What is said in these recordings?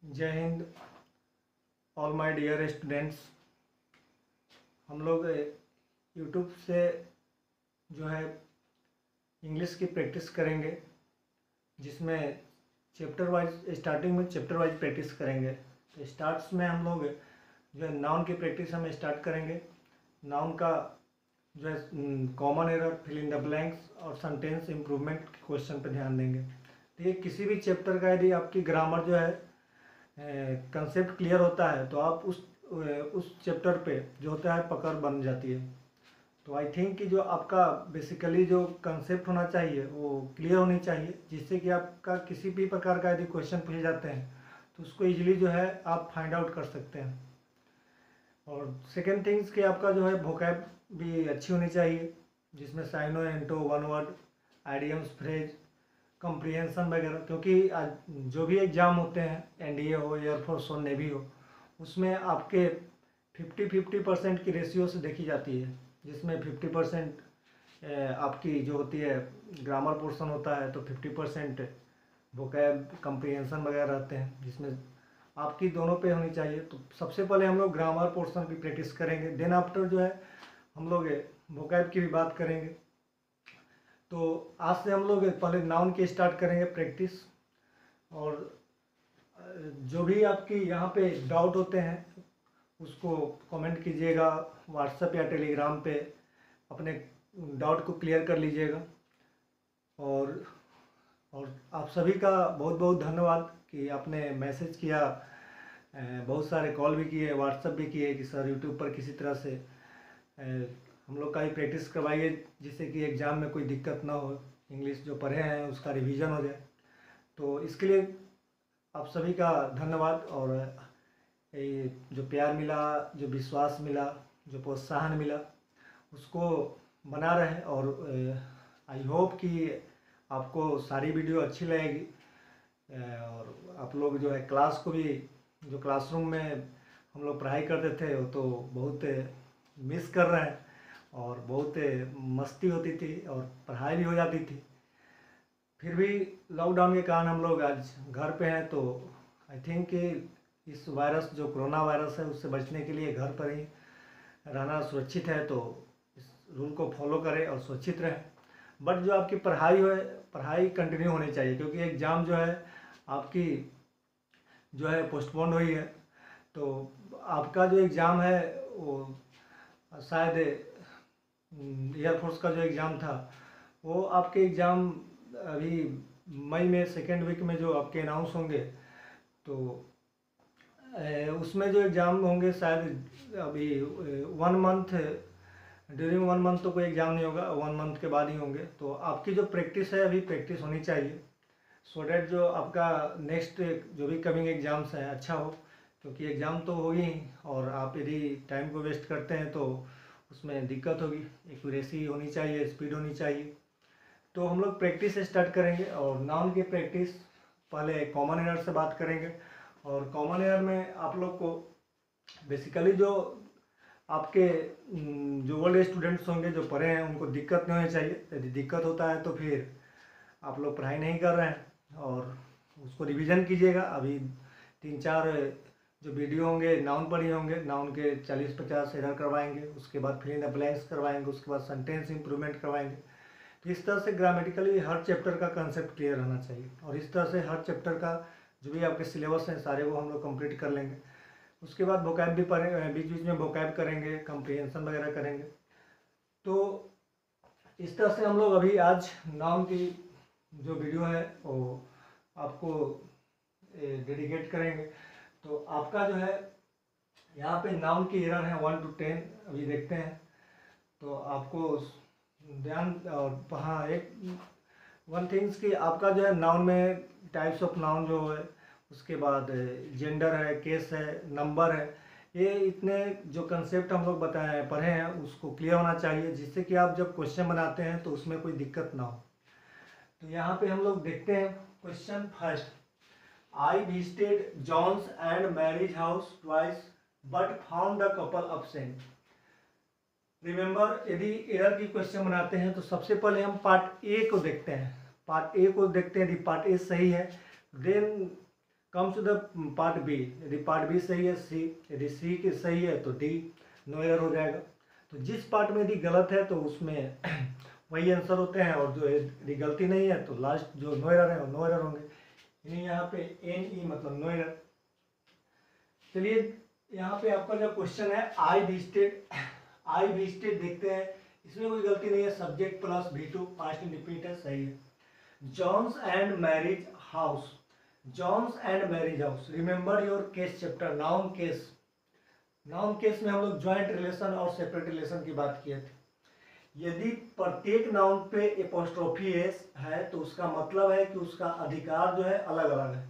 जय हिंद all my dear students. हम लोग यूट्यूब से जो है इंग्लिश की प्रैक्टिस करेंगे, जिसमें चैप्टर वाइज स्टार्टिंग में चैप्टर वाइज प्रैक्टिस करेंगे। तो स्टार्ट्स में हम लोग जो है नाउन की प्रैक्टिस हम स्टार्ट करेंगे। नाउन का जो है common error, fill in the blanks और सेंटेंस इम्प्रूवमेंट के क्वेश्चन पर ध्यान देंगे। तो ये किसी भी चैप्टर का यदि आपकी ग्रामर जो है कंसेप्ट क्लियर होता है तो आप उस चैप्टर पे जो होता है पकड़ बन जाती है। तो आई थिंक कि जो आपका बेसिकली जो कंसेप्ट होना चाहिए वो क्लियर होनी चाहिए, जिससे कि आपका किसी भी प्रकार का यदि क्वेश्चन पूछे जाते हैं तो उसको इजीली जो है आप फाइंड आउट कर सकते हैं। और सेकेंड थिंग्स कि आपका जो है वोकैब भी अच्छी होनी चाहिए, जिसमें synonym antonym one word idioms phrase comprehension वगैरह। क्योंकि आज जो भी एग्ज़ाम होते हैं एनडीए हो, एयरफोर्स हो, नेवी हो, उसमें आपके 50-50% की रेशियो से देखी जाती है, जिसमें 50% आपकी जो होती है ग्रामर पोर्शन होता है, तो 50% वोकैब कंप्रीहेंशन वगैरह रहते हैं, जिसमें आपकी दोनों पे होनी चाहिए। तो सबसे पहले हम लोग ग्रामर पोर्शन की प्रैक्टिस करेंगे, देन आफ्टर जो है हम लोग वोकैब की भी बात करेंगे। तो आज से हम लोग पहले नाउन की स्टार्ट करेंगे प्रैक्टिस। और जो भी आपकी यहाँ पे डाउट होते हैं उसको कमेंट कीजिएगा व्हाट्सएप या टेलीग्राम पे, अपने डाउट को क्लियर कर लीजिएगा। और आप सभी का बहुत बहुत धन्यवाद कि आपने मैसेज किया, बहुत सारे कॉल भी किए, व्हाट्सएप भी किए कि सर यूट्यूब पर किसी तरह से हम लोग का ही प्रैक्टिस करवाइए, जिससे कि एग्ज़ाम में कोई दिक्कत ना हो, इंग्लिश जो पढ़े हैं उसका रिवीजन हो जाए। तो इसके लिए आप सभी का धन्यवाद। और ये जो प्यार मिला, जो विश्वास मिला, जो प्रोत्साहन मिला, उसको बना रहे। और आई होप कि आपको सारी वीडियो अच्छी लगेगी। और आप लोग जो है क्लास को भी, जो क्लासरूम में हम लोग पढ़ाई करते थे वो तो बहुत मिस कर रहे हैं, और बहुत मस्ती होती थी और पढ़ाई भी हो जाती थी। फिर भी लॉकडाउन के कारण हम लोग आज घर पे हैं, तो आई थिंक कि इस वायरस जो कोरोना वायरस है उससे बचने के लिए घर पर ही रहना सुरक्षित है। तो इस रूल को फॉलो करें और सुरक्षित रहें। बट जो आपकी पढ़ाई है, पढ़ाई कंटिन्यू होनी चाहिए, क्योंकि एग्ज़ाम जो है आपकी जो है पोस्टपोन हुई है। तो आपका जो एग्ज़ाम है वो शायद एयरफोर्स का जो एग्ज़ाम था वो आपके एग्ज़ाम अभी मई में सेकेंड वीक में जो आपके अनाउंस होंगे, तो उसमें जो एग्ज़ाम होंगे शायद अभी 1 मंथ, ड्यूरिंग 1 मंथ तो कोई एग्ज़ाम नहीं होगा, 1 मंथ के बाद ही होंगे। तो आपकी जो प्रैक्टिस है अभी प्रैक्टिस होनी चाहिए, सो डैट जो आपका नेक्स्ट जो भी कमिंग एग्ज़ाम्स हैं अच्छा हो। क्योंकि एग्ज़ाम तो होगी और आप यदि टाइम को वेस्ट करते हैं तो उसमें दिक्कत होगी। एक्यूरेसी होनी चाहिए, स्पीड होनी चाहिए। तो हम लोग प्रैक्टिस स्टार्ट करेंगे। और नाउन की प्रैक्टिस पहले कॉमन एरर से बात करेंगे। और कॉमन एरर में आप लोग को बेसिकली जो आपके जो ओल्ड स्टूडेंट्स होंगे जो पढ़े हैं उनको दिक्कत नहीं होनी चाहिए। यदि दिक्कत होता है तो फिर आप लोग पढ़ाई नहीं कर रहे हैं, और उसको रिवीजन कीजिएगा। अभी 3-4 जो वीडियो होंगे नाउन पर ही होंगे, नाउन के 40-50 एरर करवाएंगे, उसके बाद फिल इन द ब्लैंक्स करवाएंगे, उसके बाद सेंटेंस इंप्रूवमेंट करवाएंगे। तो इस तरह से ग्रामेटिकली हर चैप्टर का कंसेप्ट क्लियर रहना चाहिए, और इस तरह से हर चैप्टर का जो भी आपके सिलेबस हैं सारे वो हम लोग कंप्लीट कर लेंगे। उसके बाद वोकैब भी पढ़ेंगे, बीच बीच में वोकैब करेंगे, कंप्रीहेंशन वगैरह करेंगे। तो इस तरह से हम लोग अभी आज नाउन की जो वीडियो है वो आपको डेडिकेट करेंगे। तो आपका जो है यहाँ पे नाउन की एरर है 1 to 10 अभी देखते हैं। तो आपको ध्यान, और हाँ एक वन थिंग्स कि आपका जो है नाउन में टाइप्स ऑफ नाउन जो है, उसके बाद जेंडर है, केस है, नंबर है, ये इतने जो कंसेप्ट हम लोग बताए हैं, पढ़े हैं, उसको क्लियर होना चाहिए, जिससे कि आप जब क्वेश्चन बनाते हैं तो उसमें कोई दिक्कत ना हो। तो यहाँ पे हम लोग देखते हैं question first. I visited John's and Mary's house twice but found the couple absent. Remember, यदि एरर की क्वेश्चन बनाते हैं तो सबसे पहले हम पार्ट ए को देखते हैं। पार्ट ए को देखते हैं, यदि पार्ट ए सही है then come to the part B, यदि पार्ट बी सही है सी, यदि सी की सही है तो डी, नो एरर हो जाएगा। तो जिस पार्ट में यदि गलत है तो उसमें वही आंसर होते हैं, और जो यदि गलती नहीं है तो लास्ट जो नो एरर है वो नो एरर होंगे, यानी यहाँ पे एन ई मतलब नो एरर। चलिए यहाँ पे आपका जो क्वेश्चन है आई बी स्टेट देखते हैं, इसमें कोई गलती नहीं है, subject plus V2 past indefinite है, सही है। John's and Mary's house, John's and Mary's house, remember your case chapter, noun case. Noun case में हम लोग ज्वाइंट रिलेशन और सेपरेट रिलेशन की बात किए थे। यदि प्रत्येक नाउन पे एपोस्ट्रोफी एस है तो उसका मतलब है कि उसका अधिकार जो है अलग अलग है,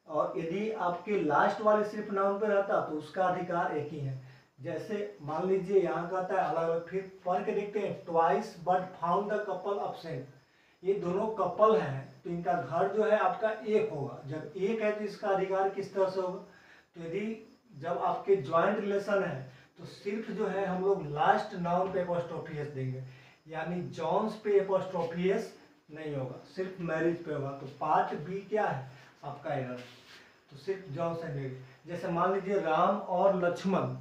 और यदि आपके लास्ट वाले सिर्फ नाउन पे रहता तो उसका अधिकार एक ही है। जैसे मान लीजिए यहाँ कहता है अलग अलग, फिर पढ़ के देखते हैं, twice but found the couple absent, ये दोनों कपल हैं तो इनका घर जो है आपका एक होगा। जब एक है तो इसका अधिकार किस तरह से होगा, तो यदि जब आपके ज्वाइंट रिलेशन है तो सिर्फ जो है हम लोग लास्ट नाउन पे एपोस्ट्रोफी एस देंगे, यानी जॉन्स पे एपोस्ट्रोफी एस नहीं होगा, सिर्फ मैरिज पे होगा। तो पार्ट बी क्या है आपका एरर, तो सिर्फ जॉन्स एंड मैरिज। जैसे मान लीजिए राम और लक्ष्मण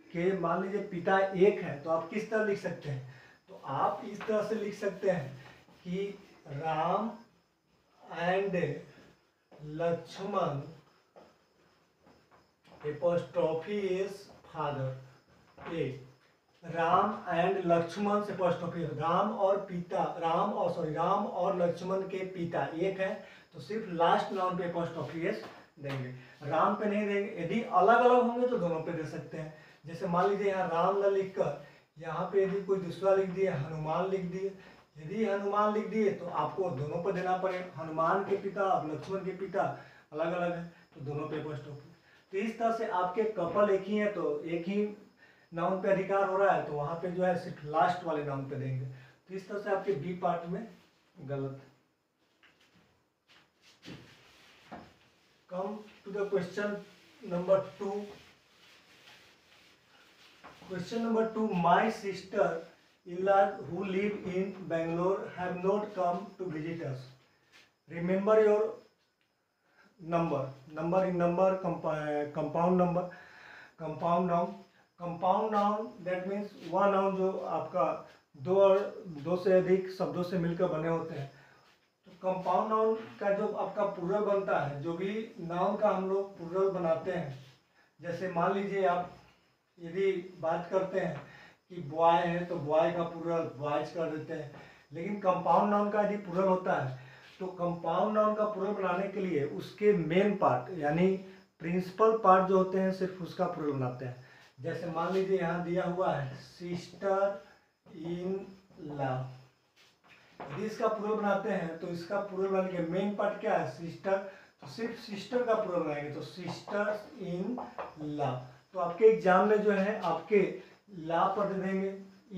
के मान लीजिए पिता एक है, तो आप किस तरह लिख सकते हैं, तो आप इस तरह से लिख सकते हैं कि Ram and Lakshman apostrophe S father A, Ram and Lakshman से एपोस्ट्रोफी, राम और लक्ष्मण के पिता एक है तो सिर्फ लास्ट नाउन पे एपोस्ट्रोफी एस देंगे, राम पे नहीं देंगे। यदि अलग अलग होंगे तो दोनों पे दे सकते हैं। जैसे मान लीजिए यहाँ राम न लिखकर यहाँ पे यदि कोई दूसरा लिख दिए, हनुमान लिख दिए, यदि हनुमान लिख दिए तो आपको दोनों पर देना पड़ेगा। हनुमान के पिता और लक्ष्मण के पिता अलग अलग है तो दोनों पे एपोस्ट्रोफी। तो इस तरह से आपके कपल एक ही है तो एक ही नाउन पे अधिकार हो रहा है, तो वहाँ पे जो है सिर्फ लास्ट वाले नाउन पे देंगे। तो इस तरह से आपके बी पार्ट में गलत है। Come to the question number 2। Question number 2, my sister in-law who live in Bangalore have not come to visit us. Remember your number in number, compound number, compound noun, that means वह noun जो आपका दो और दो से अधिक शब्दों से मिलकर बने होते हैं। तो कंपाउंड नाउन का जो आपका प्लूरल बनता है, जो भी नाउन का हम लोग प्लूरल बनाते हैं, जैसे मान लीजिए आप यदि बात करते हैं कि बॉय है तो बॉय का प्लूरल बॉयज कर देते हैं, लेकिन कंपाउंड नाउन का यदि प्लूरल होता है तो कंपाउंड नाउन का प्लूरल बनाने के लिए उसके मेन पार्ट यानी प्रिंसिपल पार्ट जो होते हैं सिर्फ उसका प्लूरल बनाते हैं। जैसे मान लीजिए यहाँ दिया हुआ है सिस्टर इन लॉ, यदि इसका प्लूरल बनाते हैं तो इसका प्लूरल बनाने के मेन पार्ट क्या है, सिस्टर, तो सिर्फ सिस्टर का प्लूरल बनाएंगे तो सिस्टर्स इन लॉ। तो आपके एग्जाम में जो है आपके ला पर दे देंगे,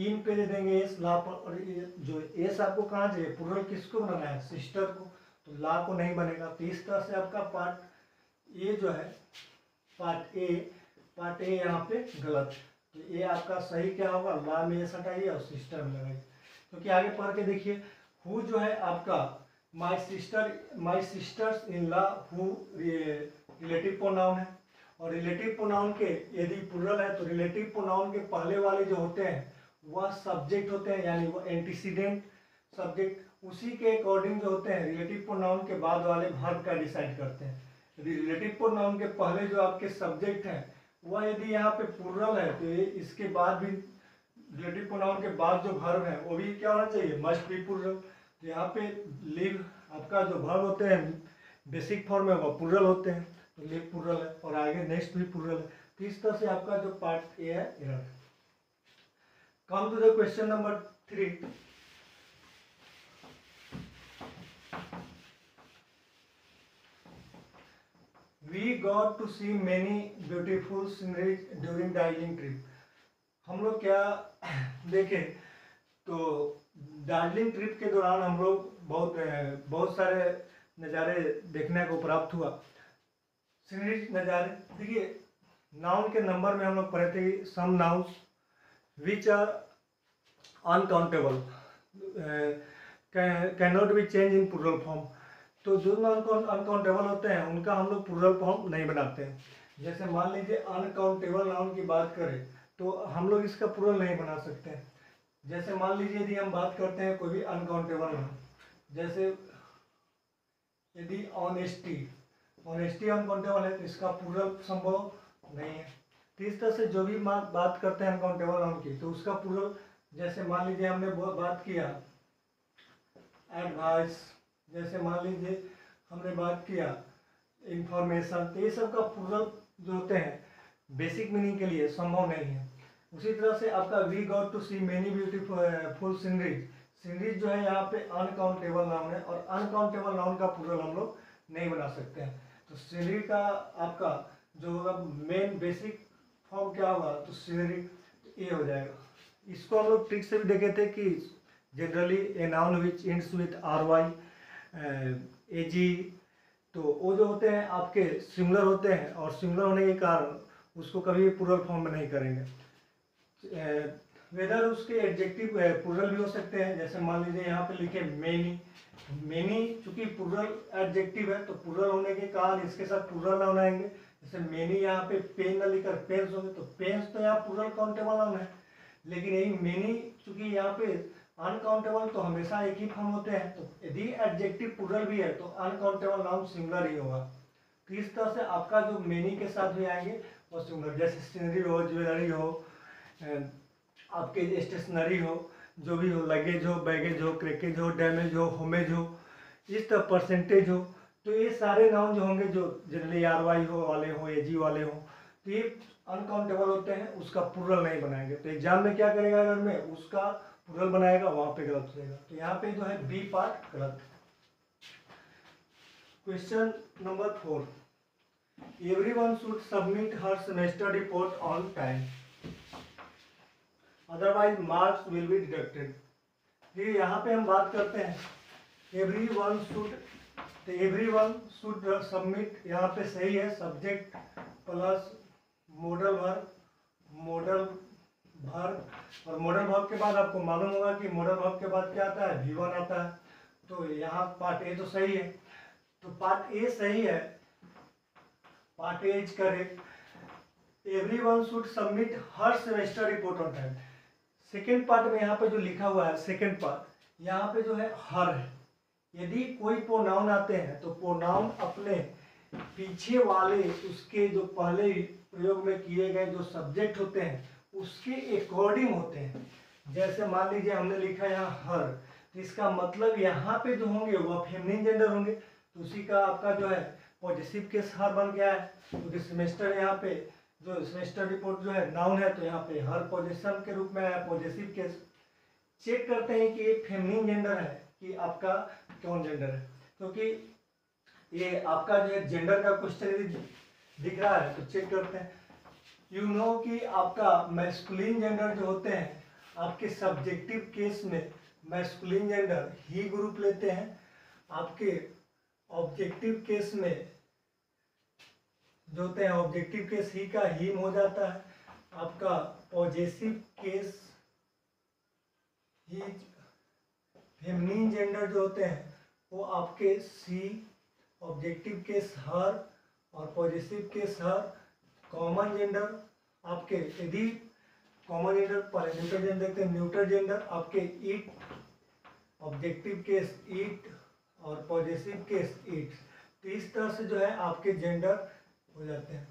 इन पे दे देंगे एस, ला पर, और जो एस आपको कहाँ चाहिए, प्लूरल किसको बनाना है, सिस्टर को, तो ला को नहीं बनेगा। तो इस तरह से आपका पार्ट ए जो है, पार्ट ए यहाँ पे गलत। तो ये आपका सही क्या होगा, ला में एस हटाइए और सिस्टर में लगाइए। क्योंकि आगे पढ़ के देखिए, हु जो है आपका my sisters in law, who relative pronoun है, और रिलेटिव प्रोनाउन के यदि प्लूरल है तो रिलेटिव प्रोनाउन के पहले वाले जो होते हैं वह सब्जेक्ट होते हैं, यानी वो एंटीसीडेंट सब्जेक्ट, उसी के अकॉर्डिंग जो होते हैं रिलेटिव प्रोनाउन के बाद वाले वर्ब का डिसाइड करते हैं। यदि रिलेटिव प्रोनाउन के पहले जो आपके सब्जेक्ट हैं वह यदि यहाँ पे प्लूरल है तो ये इसके बाद भी रिलेटिव प्रोनाउन के बाद जो वर्ब है वो भी क्या होना चाहिए, मस्ट बी प्लूरल। तो यहाँ पे लिव आपका जो वर्ब होते हैं बेसिक फॉर्म में वह प्लूरल होते हैं, तो लिव प्लूरल है, और आगे नेक्स्ट भी प्लूरल है। तो इस तरह से आपका जो पार्ट ए है error. Come to the question number 3। We got to see many beautiful sceneries during Darjeeling trip. हम लोग क्या देखे, तो दार्जिलिंग ट्रिप के दौरान हम लोग बहुत सारे नज़ारे देखने को प्राप्त हुआ। सीनरीज नज़ारे देखिए, नाउन के नंबर में हम लोग पढ़े थे some nouns which are uncountable can not be change in plural form. तो जो अनकाउंटेबल होते हैं उनका हम लोग प्लूरल फॉर्म नहीं बनाते हैं। जैसे मान लीजिए अनकाउंटेबल नाउन की बात करें तो हम लोग इसका प्लूरल नहीं बना सकते हैं। जैसे मान लीजिए यदि हम बात करते हैं कोई भी अनकाउंटेबल नाउन, जैसे यदि ऑनेस्टी अनकाउंटेबल है तो इसका प्लूरल संभव नहीं है। तो इस तरह से जो भी बात करते हैं अनकाउंटेबल नाउन की तो उसका प्लूरल, जैसे मान लीजिए हमने बात किया एडवाइस, जैसे मान लीजिए हमने बात किया इंफॉर्मेशन, तो ये सब का प्लूरल जो होते हैं बेसिक मीनिंग के लिए संभव नहीं है। उसी तरह से आपका we got to see many beautiful sceneries जो है यहाँ पे अनकाउंटेबल नाउन है और अनकाउंटेबल नाउन का प्लूरल हम लोग नहीं बना सकते हैं। तो सीनरी का आपका जो होगा मेन बेसिक फॉर्म क्या होगा, तो सीनरी ये हो जाएगा। इसको हम लोग ट्रिक से भी देखे थे कि generally A noun which ends with RY AG, तो वो जो होते हैं आपके सिमिलर होते हैं और सिमिलर होने के कारण उसको कभी प्लूरल फॉर्म में नहीं करेंगे। वेदर उसके एडजेक्टिव प्लूरल भी हो सकते हैं। जैसे मान लीजिए यहाँ पे लिखे मेनी चूंकि प्लूरल एडजेक्टिव है तो प्लूरल होने के कारण इसके साथ प्लूरल नाउन आएंगे। जैसे मेनी यहाँ पे पेन न लिखकर पेन्स होंगे तो पेन्स तो यहाँ प्लूरल काउंटेबल नाउन है, लेकिन यही मेनी चूंकि यहाँ पे अनकाउंटेबल तो हमेशा एक ही फॉर्म होते हैं, तो यदि एडजेक्टिव प्लूरल भी है तो अनकाउंटेबल नाउन सिंगुलर ही होगा। तो इस तरह से आपका जो मेनी के साथ भी आएंगे वो सिंगुलर, जैसे सीनरी हो, ज्वेलरी हो, आपके स्टेशनरी हो, जो भी हो, लगेज हो, बैगेज हो, क्रैकेज हो, डैमेज हो, होमेज हो, इस तरह परसेंटेज हो, तो ये सारे नाउन जो होंगे जो जनरली RY हो वाले हो, AG वाले हो, तो ये अनकाउंटेबल होते हैं, उसका प्लूरल नहीं बनाएंगे। तो एग्जाम में क्या करेगा, अगर में उसका प्लूरल बनाएगा वहां पे गलत हो जाएगा। तो यहाँ पे जो है बी पार्ट गलत है। Question number 4, everyone should submit her semester report on time, otherwise marks will be deducted. ये यहाँ पे हम बात करते हैं एवरीवन शुड, तो एवरीवन शुड सबमिट यहाँ पे सही है, सब्जेक्ट प्लस मॉडल वर्ब और मॉडल वर्ब के बाद आपको मालूम होगा कि मॉडल वर्ब के बाद क्या आता है, V1 आता है। तो यहाँ पार्ट ए तो सही है, तो पार्ट ए सही है, part A is correct. Everyone should submit her semester report on time. Second part में यहाँ पे जो लिखा हुआ है, सेकेंड पार्ट यहाँ पे जो है हर है। यदि कोई प्रोनाउन आते हैं तो प्रोनाउन अपने पीछे वाले उसके जो पहले प्रयोग में किए गए जो सब्जेक्ट होते हैं उसके अकॉर्डिंग होते हैं। जैसे मान लीजिए हमने लिखा यहाँ हर, तो इसका मतलब यहाँ पे जो होंगे वह फेमिनिन जेंडर होंगे, तो उसी का आपका जो है पॉजिटिव केस हर बन गया है। क्योंकि सेमेस्टर यहाँ पे जो सेमेस्टर रिपोर्ट जो है नाउन है, तो यहाँ पे हर पोजीशन के रूप में आया पॉजिटिव केस। चेक करते हैं कि ये फेमिनिन जेंडर है कि आपका कौन जेंडर है, क्योंकि ये आपका जो है जेंडर का क्वेश्चन दिख रहा है, तो चेक करते हैं। यू नो कि आपका मैस्कुलिन जेंडर जो होते हैं आपके सब्जेक्टिव केस में मैस्कुलिन जेंडर ही ग्रुप लेते हैं, आपके ऑब्जेक्टिव केस में जो होते हैं ऑब्जेक्टिव केस ही का हिम हो जाता है, आपका पॉजेसिव केस ही, फेमिनिन जेंडर जो होते हैं वो आपके सी, ऑब्जेक्टिव केस हर और पॉजिटिव केस हर। कॉमन जेंडर आपके, यदि कॉमन जेंडर पहले न्यूट्रल जेंडर देखते हैं, न्यूट्रल जेंडर आपके इट, ऑब्जेक्टिव केस इट और पॉजिटिव केस इट। तो इस तरह से जो है आपके जेंडर हो जाते हैं।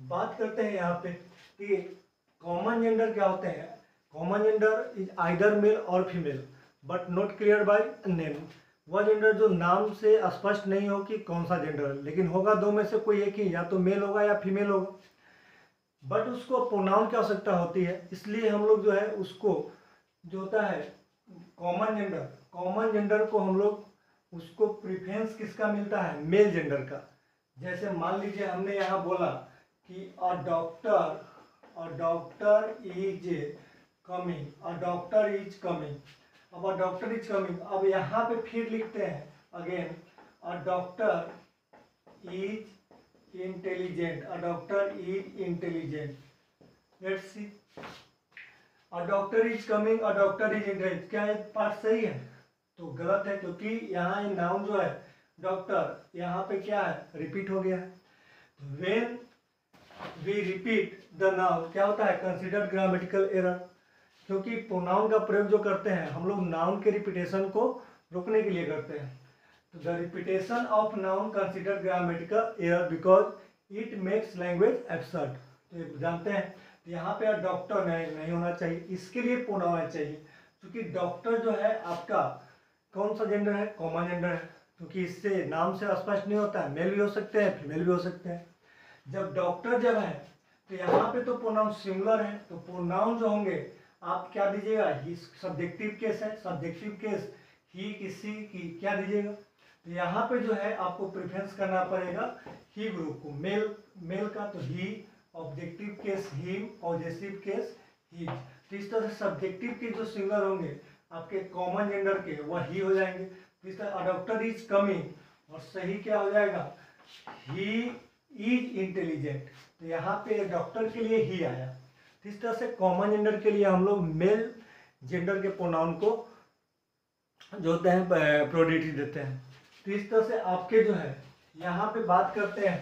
बात करते हैं यहाँ पे कि कॉमन जेंडर क्या होते हैं। Common gender is either male और female but not clear by name. वह जेंडर जो नाम से स्पष्ट नहीं हो कि कौन सा जेंडर है, लेकिन होगा दो में से कोई एक ही, या तो मेल होगा या फीमेल होगा, बट उसको प्रोनाउन की आवश्यकता होती है। इसलिए हम लोग जो है उसको जो होता है कॉमन जेंडर को हम लोग उसको प्रीफरेंस किसका मिलता है, मेल जेंडर का। जैसे मान लीजिए हमने यहाँ बोला कि a doctor is coming, a doctor is coming. अब अ डॉक्टर इज कमिंग, अब यहाँ पे फिर लिखते हैं again a doctor is intelligent, a doctor is intelligent. Let's see, a doctor is coming, a doctor is intelligent. क्या ये part सही है? तो गलत है, क्योंकि यहाँ नाउन जो है डॉक्टर, यहाँ पे क्या है, रिपीट हो गया है। When we repeat the noun, क्या होता है, कंसिडर ग्रामेटिकल एरर, क्योंकि प्रोनाउन का प्रयोग जो करते हैं हम लोग नाउन के रिपीटेशन को रोकने के लिए करते हैं। तो the repetition of noun consider grammatical error because it makes language absurd. तो जानते हैं, तो यहाँ पे डॉक्टर नहीं होना चाहिए, इसके लिए प्रोनाउन चाहिए, क्योंकि डॉक्टर जो है आपका कौन सा जेंडर है, कॉमन जेंडर है, क्योंकि इससे नाम से स्पष्ट नहीं होता है, मेल भी हो सकते हैं फीमेल भी हो सकते हैं। जब डॉक्टर जब है तो यहाँ पे तो प्रोनाउन सिंगुलर है, तो प्रोनाउन जो होंगे आप क्या दीजिएगा, ही सब्जेक्टिव केस है, सब्जेक्टिव केस ही किसी की क्या दीजिएगा, तो यहाँ पे जो है आपको प्रेफरेंस करना पड़ेगा ही ग्रुप को, मेल का तो ही, objective case him, possessive case his. तो इस तरह से सब्जेक्टिव के जो सिंगुलर होंगे आपके कॉमन जेंडर के वह ही हो जाएंगे। तो इस तरह डॉक्टर इज कमिंग, और सही क्या हो जाएगा, ही इज इंटेलिजेंट, तो यहाँ पे डॉक्टर के लिए ही आया। तो इस तरह से कॉमन जेंडर के लिए हम लोग मेल जेंडर के प्रोनाउन को जो होते हैं प्रायोरिटी देते हैं। तो इस तरह से आपके जो है यहाँ पे बात करते हैं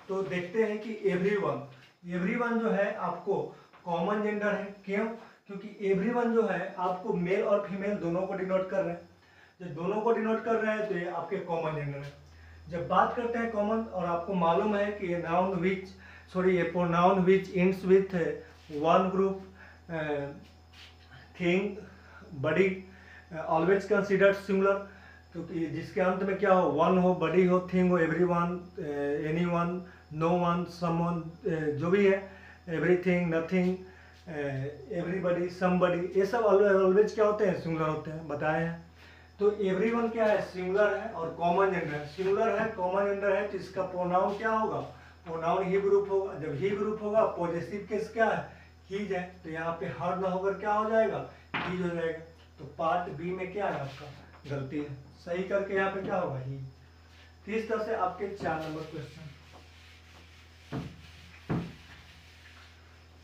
तो देखते हैं कि एवरीवन जो है आपको कॉमन जेंडर है। क्यों, क्योंकि एवरीवन जो है आपको मेल और फीमेल दोनों को डिनोट कर रहे हैं। जब दोनों को डिनोट कर रहे हैं तो ये आपके कॉमन जेंडर है। जब बात करते हैं कॉमन, और आपको मालूम है कि ये pronoun which ends with one group thing body always considered singular, क्योंकि जिसके अंत में क्या हो, वन हो, बडी हो, थिंग हो, everyone, anyone, no one, someone, जो भी है, एवरीथिंग, नथिंग, एवरीबडी, समबडी, ये सब ऑलवेज क्या होते हैं, सिंगुलर होते हैं, बताए हैं। तो एवरीवन क्या है, सिंगुलर है, और कॉमन जेंडर है, सिंगुलर है, कॉमन जेंडर है, तो इसका प्रोनाउन क्या होगा, प्रोनाउन ही ग्रुप होगा। जब ही ग्रुप होगा पॉजेसिव केस क्या है, हीज है, तो यहाँ पे हर ना होकर क्या हो जाएगा, हीज हो जाएगा। तो पार्ट बी में क्या है आपका गलती है, सही करके यहाँ पे क्या होगा, ही। तो इस तरह से आपके 4 number question.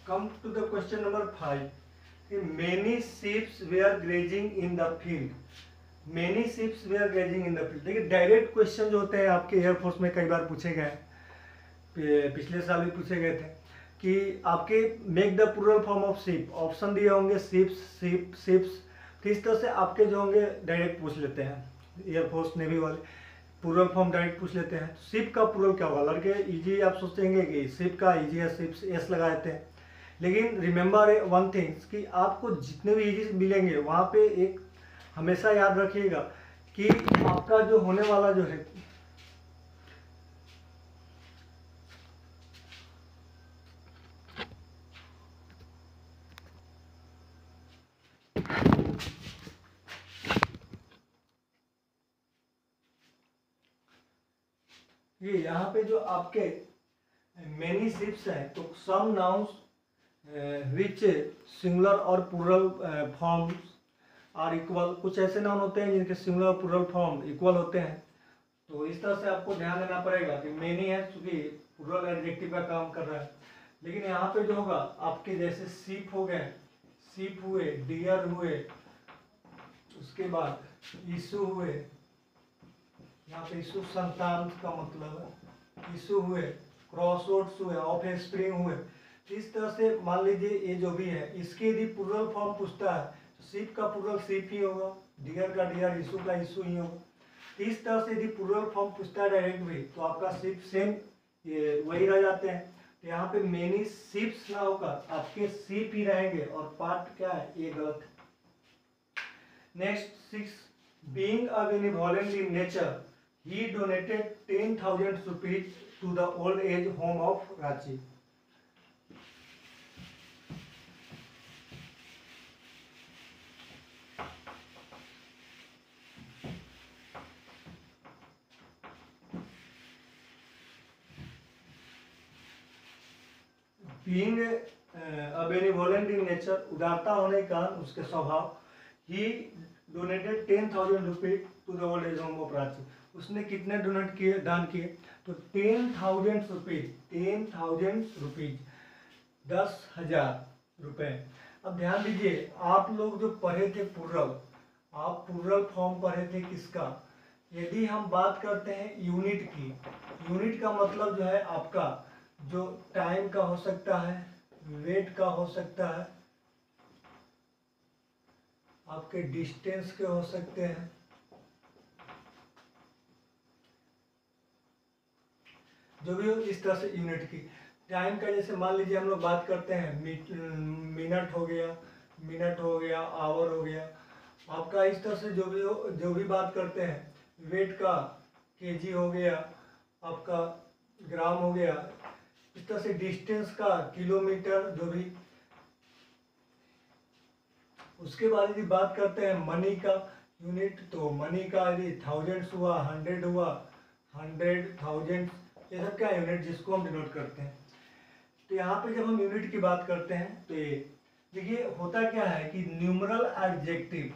Come to the question number 5। Many ships were grazing in the field. Many ships were grazing in the field, देखिए डायरेक्ट क्वेश्चन जो होते हैं आपके एयरफोर्स में कई बार पूछे गए, पिछले साल भी पूछे गए थे कि आपके make the plural form of ship, option दिए होंगे शिप्स। तो इस तरह से आपके जो होंगे डायरेक्ट पूछ लेते हैं एयरफोर्स नेवी वाले, प्लूरल फॉर्म डायरेक्ट पूछ लेते हैं। शिप का प्लूरल क्या होगा, लड़के इजी आप सोचेंगे कि शिप का इजी है, शिप्स एस लगा देते हैं, लेकिन रिमेंबर वन थिंग्स कि आपको जितने भी इजी मिलेंगे वहाँ पे एक हमेशा याद रखिएगा कि आपका जो होने वाला जो है ये यहाँ पे जो आपके मेनी शिप्स हैं, तो सम नाउन्स विच सिंगुलर और प्लूरल फॉर्म्स आर इक्वल, कुछ ऐसे नाउन होते हैं जिनके सिंगुलर और प्लूरल फॉर्म इक्वल होते हैं। तो इस तरह से आपको ध्यान देना पड़ेगा कि मेनी है क्योंकि प्लूरल एडजेक्टिव का काम कर रहा है, लेकिन यहाँ पे जो होगा आपके जैसे सीप हो गए, सीप हुए, डियर हुए, उसके बाद यीशु हुए, यहाँ पे यीशु संतान का मतलब है, यीशु हुए, क्रॉसवर्ड्स हुए, ऑफ स्प्रिंग हुए। इस तरह से मान लीजिए ये जो भी है इसके यदि प्लूरल फॉर्म पूछता है तो शिप का प्लूरल शिप ही होगा, डियर का डियर, यीशु का यीशु ही होगा। इस तरह से यदि प्लूरल फॉर्म पूछता है डायरेक्ट भी तो आपका शिप सेम ये वही रह जाते हैं। तो यहाँ पे मेनी शिप्स ना होकर आपके शिप ही रहेंगे और पार्ट क्या है, ये गलत है। Next 6, being a benevolent in nature he donated 10,000 rupees to the old age home of Ranchi. Being a benevolent in nature, उदारता होने के कारण उसके स्वभाव, he donated 10,000 rupees to the old age home of Ranchi. उसने कितने donate किए, दान किए, तो 10,000 रुपीज, 10,000 रुपीज, 10,000 रुपए। अब ध्यान दीजिए आप लोग जो पढ़े थे प्लूरल, आप प्लूरल फॉर्म पढ़े थे किसका, यदि हम बात करते हैं यूनिट की, यूनिट का मतलब जो है आपका जो टाइम का हो सकता है, वेट का हो सकता है, आपके डिस्टेंस के हो सकते हैं, जो भी हो इस तरह से यूनिट की। टाइम का जैसे मान लीजिए हम लोग बात करते हैं मिनट हो गया, आवर हो गया, आपका इस तरह से जो भी बात करते हैं। वेट का केजी हो गया, आपका ग्राम हो गया, इस तरह से डिस्टेंस का किलोमीटर, जो भी। उसके बाद यदि बात करते हैं मनी का यूनिट, तो मनी का यदि थाउजेंड्स हुआ, 100 हुआ, 100, थाउजेंड्स, ये सब क्या यूनिट जिसको हम डिनोट करते हैं। तो यहाँ पे जब हम यूनिट की बात करते हैं तो ये देखिए होता क्या है कि numeral adjective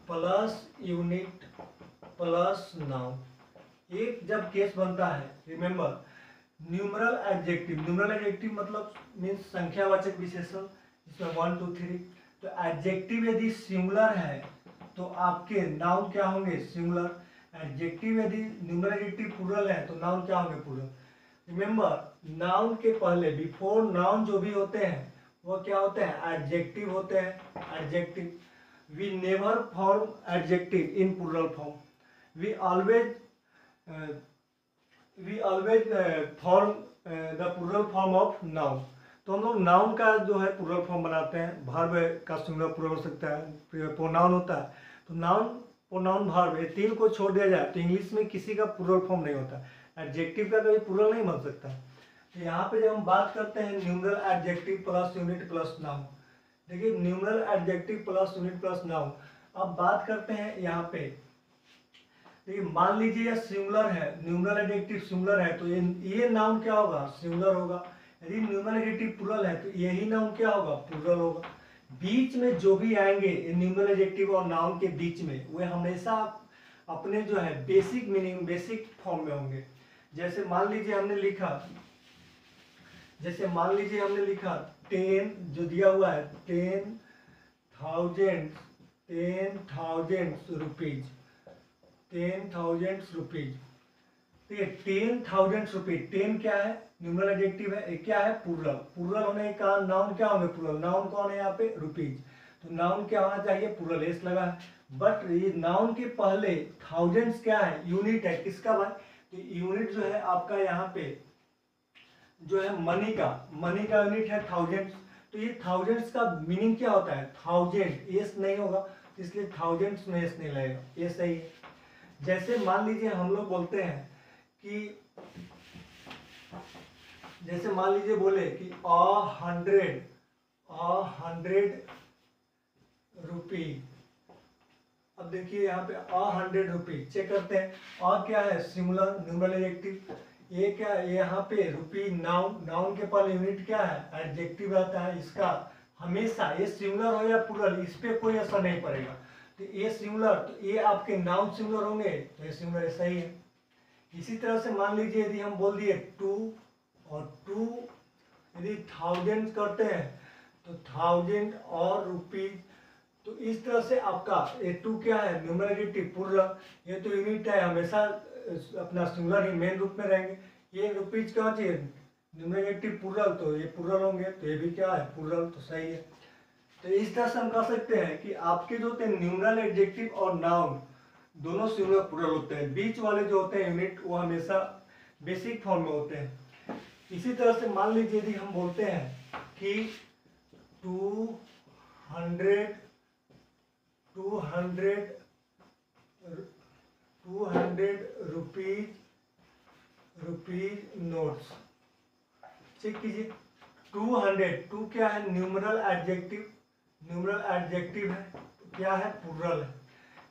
plus unit plus noun, एक जब केस बनता है, रिमेंबर न्यूमरल एडजेक्टिव मतलब मीन्स संख्यावाचक विशेषण, इसमें 1 2 3। तो एडजेक्टिव यदि सिंगुलर है तो आपके नाउन क्या होंगे, सिंगुलर। एडजेक्टिव यदि न्यूमरल एडजेक्टिव प्लूरल है तो नाउन क्या होंगे, प्लूरल। रिमेंबर नाउन के पहले बिफोर नाउन जो भी होते हैं वो क्या होते हैं, एडजेक्टिव होते हैं। Adjective we never form adjective in plural form, we always form the plural form of noun. तो हम लोग नाउन का जो है प्लूरल फॉर्म बनाते हैं, वर्ब का सिंगुलर प्लूरल हो सकता है, प्रोनाउन होता है। तो नाउन, प्रोनाउन, वर्ब, ये तीन को छोड़ दिया जाए तो इंग्लिश में किसी का प्लूरल फॉर्म नहीं होता, एडजेक्टिव का कभी प्लूरल नहीं बन सकता। तो यहाँ पे जब हम बात करते हैं numeral adjective plus unit plus noun, देखिए numeral adjective plus unit plus noun, अब बात करते हैं यहाँ पे। देखिए मान लीजिए यह सिंगुलर है, न्यूमरल एडजेक्टिव सिंगुलर है तो ये नाउन क्या होगा, सिंगुलर होगा। यदि न्यूमरल एडजेक्टिव प्लूरल है तो यही नाउन क्या होगा, प्लूरल होगा। बीच में जो भी आएंगे न्यूमरल एडजेक्टिव और नाउन के बीच में, वे हमेशा अपने जो है बेसिक मीनिंग, बेसिक फॉर्म में होंगे। जैसे मान लीजिए हमने लिखा 10, जो दिया हुआ है 10,000 रुपीज, 10,000 रुपीज। ठीक है, 10,000 रुपीज, 10 क्या है, न्यूमरल एडजेक्टिव है, क्या है, प्लूरल। प्लूरल होने का नाउन क्या होंगे, प्लूरल। नाउन कौन है यहाँ पे, रुपीज। तो नाउन क्या होना चाहिए, प्लूरल, एस लगा है। बट ये नाउन के पहले थाउजेंड्स क्या है, यूनिट है, किसका भाई, तो यूनिट जो है आपका यहाँ पे जो है मनी का यूनिट है थाउजेंड्स। तो ये थाउजेंड्स का मीनिंग क्या होता है, थाउजेंड, एस नहीं होगा, इसलिए थाउजेंड्स में एस नहीं लगेगा, ये सही है। जैसे मान लीजिए हम लोग बोलते हैं कि, जैसे मान लीजिए बोले कि 100 रुपी। अब देखिए यहाँ पे 100 रुपी, चेक करते हैं। और क्या है, सिंगुलर न्यूमरल एडजेक्टिव। ये क्या है, यहाँ पे रुपी नाउन, नाउन के पहले यूनिट क्या है, एडजेक्टिव रहता है। इसका हमेशा ये सिंगुलर हो या प्लूरल, इस पे कोई असर नहीं पड़ेगा। तो ये सिंगुलर, तो ये आपके नाउन सिंगुलर होंगे, तो ये सिंगुलर सही है। इसी तरह से मान लीजिए यदि हम बोल दिए 2, और 2 यदि थाउजेंड करते हैं तो 1000 और रुपीज। तो इस तरह से आपका ये 2 क्या है, न्यूमरल एडजेक्टिव प्लूरल, ये तो यूनिट है, हमेशा अपना सिंगुलर ही मेन रूप में रहेंगे। ये रुपीज क्या चाहिए, न्यूमरल एडजेक्टिव प्लूरल, तो ये प्लूरल होंगे, तो ये भी क्या है, प्लूरल, तो सही है। तो इस तरह से हम कह सकते हैं कि आपके जो होते हैं न्यूमरल एडजेक्टिव और नाउन दोनों सिंगुलर प्लूरल होते हैं। बीच वाले जो होते हैं यूनिट वो हमेशा बेसिक फॉर्म में होते हैं। इसी तरह से मान लीजिए यदि हम बोलते हैं कि 200 रुपीज नोट्स, चेक कीजिए 200 क्या है, न्यूमरल एडजेक्टिव है, क्या है, प्लूरल है।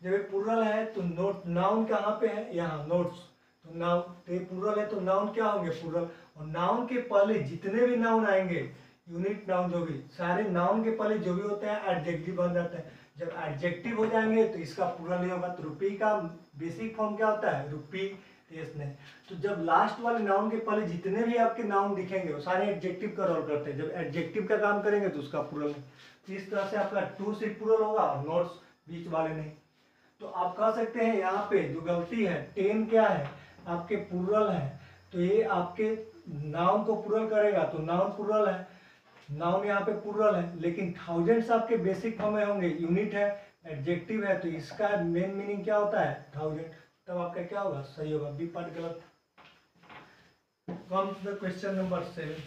जब ये प्लूरल है तो नोट, नाउन कहाँ पे है, यहाँ नोट्स, तो नाउन, तो ये प्लूरल है तो नाउन क्या होंगे, प्लूरल। और नाउन के पहले जितने भी नाउन आएंगे, यूनिट नाउन जो भी, सारे नाउन के पहले जो भी होते हैं एडजेक्टिव बन जाते हैं। जब एडजेक्टिव हो जाएंगे तो इसका प्लूरल नहीं होगा। तो रुपी का बेसिक फॉर्म क्या होता है, रुपी, यस नहीं। तो जब लास्ट वाले नाउन के पहले जितने भी आपके नाउन दिखेंगे वो सारे एडजेक्टिव का रोल करते हैं। जब एडजेक्टिव का काम करेंगे तो उसका प्लूरल नहीं। तो इस तरह से आपका 2 सिर्फ प्लूरल होगा और नोट्स बीच वाले नहीं। तो आप कह सकते हैं यहाँ पे जो गलती है 10 क्या है, आपके प्लूरल है, तो ये आपके नाउन को प्लूरल करेगा, तो नाउन प्लूरल है, नाउन यहाँ पे प्लूरल है, लेकिन थाउजेंड्स आपके बेसिक फॉर्म में होंगे, यूनिट है, एडजेक्टिव है, तो इसका मेन मीनिंग क्या होता है, थाउजेंड। तब आपका क्या होगा, सही होगा, बी पार्ट गलत। Come to the question number 7।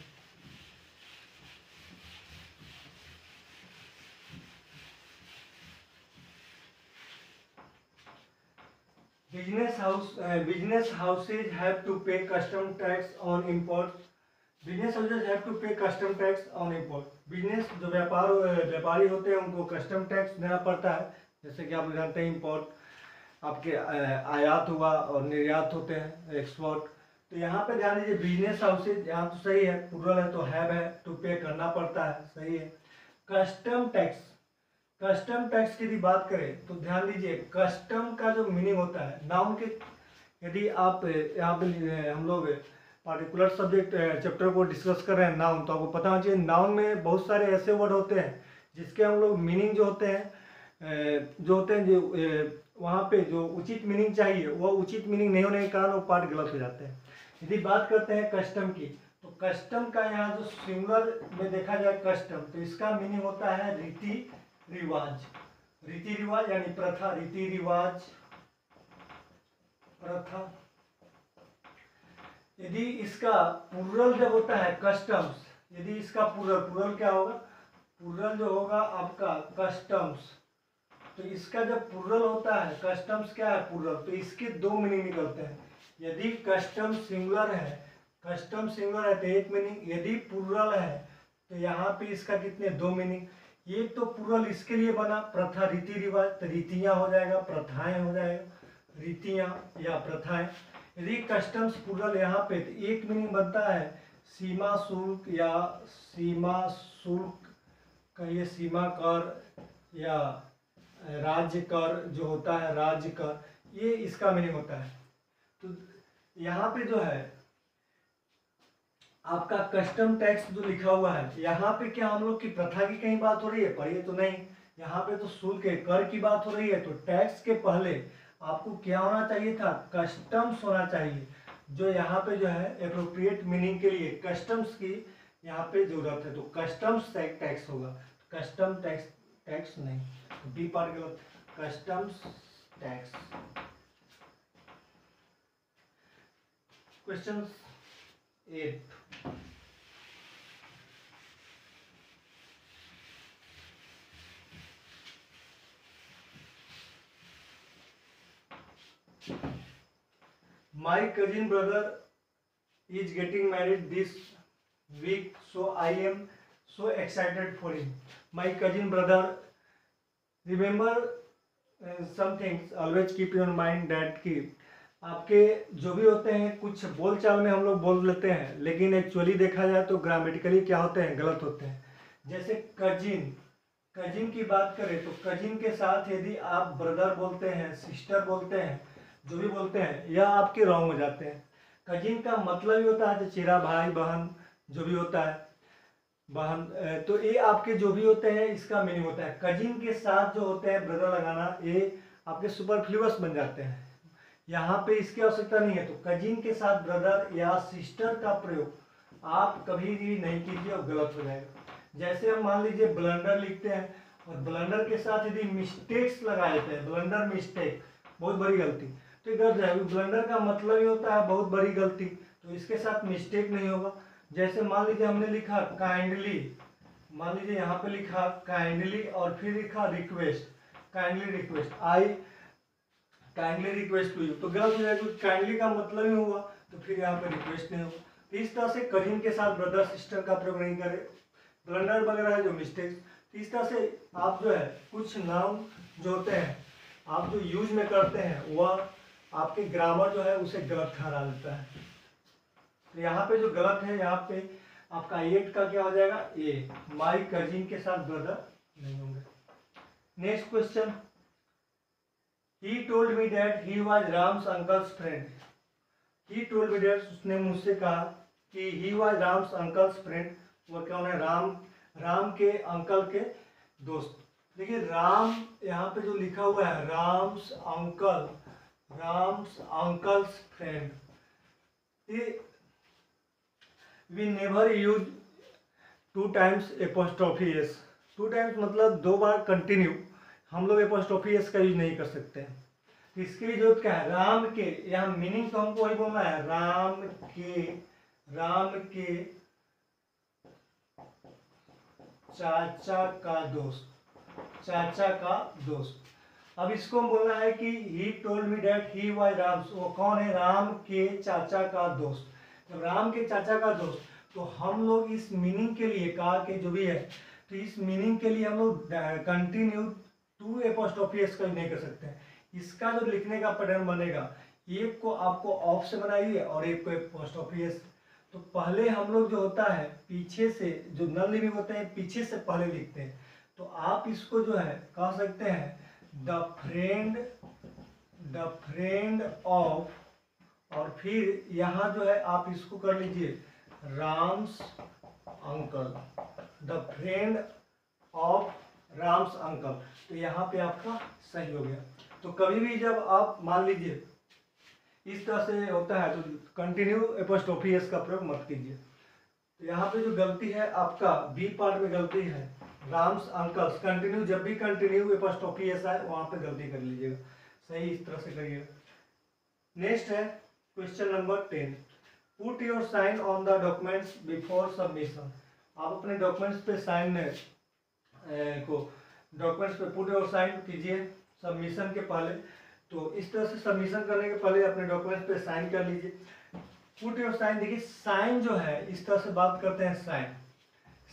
business houses have to pay custom tax on imports. Business houses have to pay custom tax on import. Business जो व्यापारी होते हैं उनको कस्टम टैक्स देना पड़ता है। जैसे कि आप जानते हैं इम्पोर्ट आपके आयात हुआ और निर्यात होते हैं, एक्सपोर्ट। तो यहाँ पे ध्यान दीजिए, बिजनेस हाउसेज यहाँ तो सही है, प्लूरल है तो हैव है, टू पे करना पड़ता है, सही है। कस्टम टैक्स, कस्टम टैक्स की यदि बात करें तो ध्यान दीजिए, कस्टम का जो मीनिंग होता है नाउन के, यदि आप यहाँ पे हम लोग पार्टिकुलर सब्जेक्ट चैप्टर को डिस्कस कर रहे हैं नाउन, तो आपको पता होना चाहिए नाउन में बहुत सारे ऐसे वर्ड होते हैं जिसके हम लोग मीनिंग जो होते हैं जो वहाँ पे जो उचित मीनिंग चाहिए वो उचित मीनिंग नहीं होने के कारण वो पार्ट गलत हो जाते हैं। यदि बात करते हैं कस्टम की, तो कस्टम का यहाँ जो सिंगुलर में देखा जाए कस्टम, तो इसका मीनिंग होता है रीति रिवाज। रीति रिवाज यानी प्रथा, रीति रिवाज, प्रथा। यदि इसका प्लूरल जब होता है कस्टम्स, यदि इसका प्लूरल क्या होगा, प्लूरल जो होगा आपका कस्टम्स, तो इसका जब प्लूरल होता है कस्टम्स क्या है प्लूरल, तो इसके दो मीनिंग निकलते हैं। यदि कस्टम सिंगुलर है, कस्टम सिंगुलर है तो एक मीनिंग, यदि प्लूरल है तो यहाँ पे इसका कितने, दो मीनिंग। ये तो प्लूरल इसके लिए बना प्रथा रीति रिवाज, तो रीतियाँ हो जाएगा, प्रथाएं हो जाएगा, रीतियाँ या प्रथाएं। यदि कस्टम्स प्लूरल यहाँ पे तो एक मीनिंग बनता है सीमा शुल्क या सीमा शुल्क, कहिए सीमा कर या राज्य कर जो होता है, राज्य कर, ये इसका मीनिंग होता है। तो यहाँ पे जो है आपका कस्टम टैक्स जो लिखा हुआ है, यहाँ पे क्या हम लोग की प्रथा की कहीं बात हो रही है, पढ़िए तो नहीं, यहाँ पे तो शुल्क कर की बात हो रही है। तो टैक्स के पहले आपको क्या होना चाहिए था, कस्टम्स होना चाहिए, जो यहाँ पे जो है एप्रोप्रिएट मीनिंग के लिए कस्टम्स की यहाँ पे जरूरत है, तो कस्टम्स टैक्स होगा, कस्टम टैक्स नहीं, बी पार्ट गलत, customs tax. Question 8, My cousin brother is getting married this week, so I am so excited for him. My cousin brother, remember some things, always keep in mind that कि आपके जो भी होते हैं कुछ बोलचाल में हम लोग बोल लेते हैं, लेकिन एक्चुअली देखा जाए तो ग्रामेटिकली क्या होते हैं, गलत होते हैं। जैसे कजिन, कजिन की बात करें तो कजिन के साथ यदि आप ब्रदर बोलते हैं, सिस्टर बोलते हैं, जो भी बोलते हैं, यह आपके रॉन्ग हो जाते हैं। कजिन का मतलब ही होता है चचेरा भाई बहन जो भी होता है, बहन, तो ये आपके जो भी होते हैं इसका मीनिंग होता है। कजिन के साथ जो होते हैं ब्रदर लगाना, ये आपके सुपरफ्लूअस बन जाते हैं, यहाँ पे इसकी आवश्यकता नहीं है। तो कजिन के साथ ब्रदर या सिस्टर का प्रयोग आप कभी भी नहीं कीजिए और गलत हो जाएगा। जैसे हम मान लीजिए ब्लंडर लिखते हैं और ब्लंडर के साथ यदि मिस्टेक्स लगा देते हैं, ब्लंडर मिस्टेक, बहुत बड़ी गलती, तो गलत जाएगा। ब्लंडर का मतलब ही होता है बहुत बड़ी गलती, तो इसके साथ मिस्टेक नहीं होगा। जैसे मान लीजिए हमने लिखा काइंडली, मान लीजिए यहाँ पे लिखा काइंडली और फिर लिखा request, kindly request, I kindly request to you, तो गलत हो जाएगा, काइंडली का मतलब ही हुआ, तो फिर यहाँ पे रिक्वेस्ट नहीं होगा। तो इस तरह से कजिन के साथ ब्रदर सिस्टर का प्रयोग नहीं करें, ब्लंडर वगैरह है जो मिस्टेक्स। इस तरह से आप जो है कुछ नाउन जो होते हैं आप जो यूज में करते हैं वह आपके ग्रामर जो है उसे गलत ठहरा देता है। तो यहाँ पे जो गलत है, यहाँ पे आपका 8 का क्या हो जाएगा, ए, माई कजिन के साथ ब्रदर नहीं होंगे। Next question, he told me that he was Ram's uncle's friend. He told me that, उसने मुझसे कहा कि he was Ram's uncle's friend, वो कौन है, राम के अंकल के दोस्त। देखिए राम यहाँ पे जो लिखा हुआ है Ram's uncle, Ram's uncle's friend, ये we never use 2 times apostrophe S. 2 times मतलब 2 बार कंटिन्यू हम लोग एपोस्ट्रोफी एस का यूज नहीं कर सकते हैं। तो इसके लिए जरूरत क्या है, राम के, यहाँ मीनिंग तो हमको वही बोलना है, राम के चाचा का दोस्त, चाचा का दोस्त। अब इसको हम बोलना है कि ही told me that he was Ram's, वो कौन है, राम के चाचा का दोस्त। जब राम के चाचा का दोस्त, तो हम लोग इस मीनिंग के लिए का के जो भी है, तो इस मीनिंग के लिए हम लोग कंटिन्यू 2 एपोस्ट्रोफी एस का नहीं कर सकते हैं। इसका जो लिखने का पैटर्न बनेगा, एक को आपको ऑफ से बनाइए और एक को एपोस्ट्रोफी एस। तो पहले हम लोग जो होता है पीछे से, जो नल लिविंग होते हैं पीछे से पहले लिखते हैं। तो आप इसको जो है कह सकते हैं द फ्रेंड ऑफ, और फिर यहाँ जो है आप इसको कर लीजिए Ram's uncle, the friend of Ram's uncle. तो यहाँ पे आपका सही हो गया। तो कभी भी जब आप मान लीजिए इस तरह से होता है तो कंटिन्यू एपोस्ट्रोफी एस का प्रयोग मत कीजिए। तो यहाँ पे जो गलती है आपका बी पार्ट में गलती है, राम्स अंकल्स, कंटिन्यू जब भी कंटिन्यू एपोस्ट्रोफी एस आए वहाँ पे गलती कर लीजिएगा, सही इस तरह से करिएगा। नेक्स्ट है question number 10, put your sign on the documents before submission. आप अपने डॉक्यूमेंट्स पे साइन डॉक्यूमेंट्स पे पुट योर साइन कीजिए सबमिशन के पहले। तो इस तरह से सबमिशन करने के पहले अपने डॉक्यूमेंट्स पे साइन कर लीजिए। पुट योर साइन, देखिए साइन जो है इस तरह से बात करते हैं।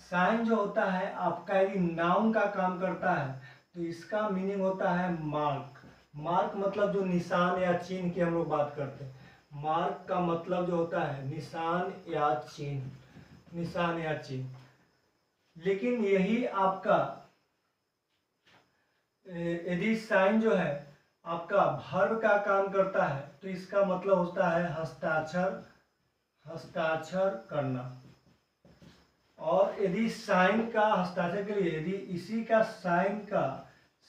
साइन जो होता है आपका यदि नाउन का काम करता है तो इसका मीनिंग होता है मार्क। मार्क मतलब जो निशान या चिन्ह की हम लोग बात करते हैं। मार्क का मतलब जो होता है निशान या चिन्ह, निशान या चिन्ह। लेकिन यही आपका यदि साइन जो है आपका वर्ब का काम करता है तो इसका मतलब होता है हस्ताक्षर, हस्ताक्षर करना। और यदि साइन का हस्ताक्षर के लिए यदि इसी का साइन का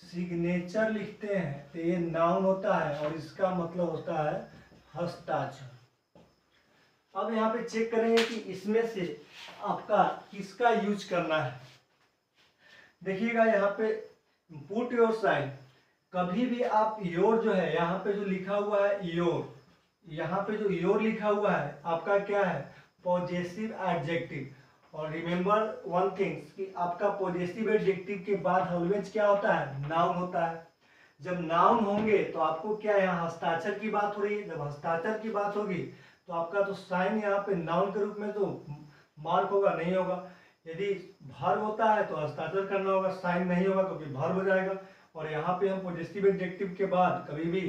सिग्नेचर लिखते हैं तो ये नाउन होता है और इसका मतलब होता है हस्ताक्षर। अब यहाँ पे चेक करेंगे कि इसमें से आपका किसका यूज करना है। देखिएगा यहाँ पे पुट योर साइन, कभी भी आप योर जो है यहाँ पे जो लिखा हुआ है योर, यहाँ पे जो योर लिखा हुआ है आपका क्या है, पॉजेसिव एडजेक्टिव। और रिमेंबर वन थिंग्स कि आपका पॉजेसिव एडजेक्टिव के बाद ऑलवेज क्या होता है, नाउन होता है। जब नाउन होंगे तो आपको क्या, यहाँ हस्ताक्षर की बात हो रही है, जब हस्ताक्षर की बात होगी तो आपका तो साइन यहाँ पे नाउन के रूप में तो मार्क होगा, नहीं होगा। यदि वर्ब होता है तो हस्ताक्षर करना होगा, साइन नहीं होगा क्योंकि वर्ब हो जाएगा। और यहाँ पे हम पॉजिटिव एडजेक्टिव के बाद कभी भी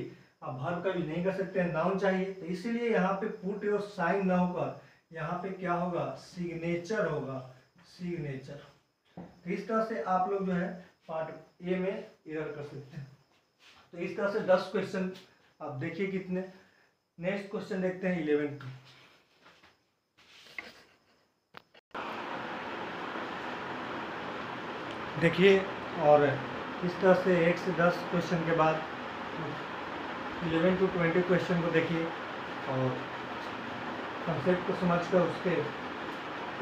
आप वर्ब का यूज नहीं कर सकते हैं, नाउन चाहिए। तो इसीलिए यहाँ पे पुट योर साइन ना होकर यहाँ पे क्या होगा, सिग्नेचर होगा, सिग्नेचर। तो इस तरह से आप लोग जो है पार्ट ए में एरर कर सकते हैं। तो इस तरह से 10 क्वेश्चन आप देखिए कितने। नेक्स्ट क्वेश्चन देखते हैं 11 देखिए। और इस तरह से 1 से 10 क्वेश्चन के बाद 11 to 20 क्वेश्चन को देखिए और कंसेप्ट को समझकर उसके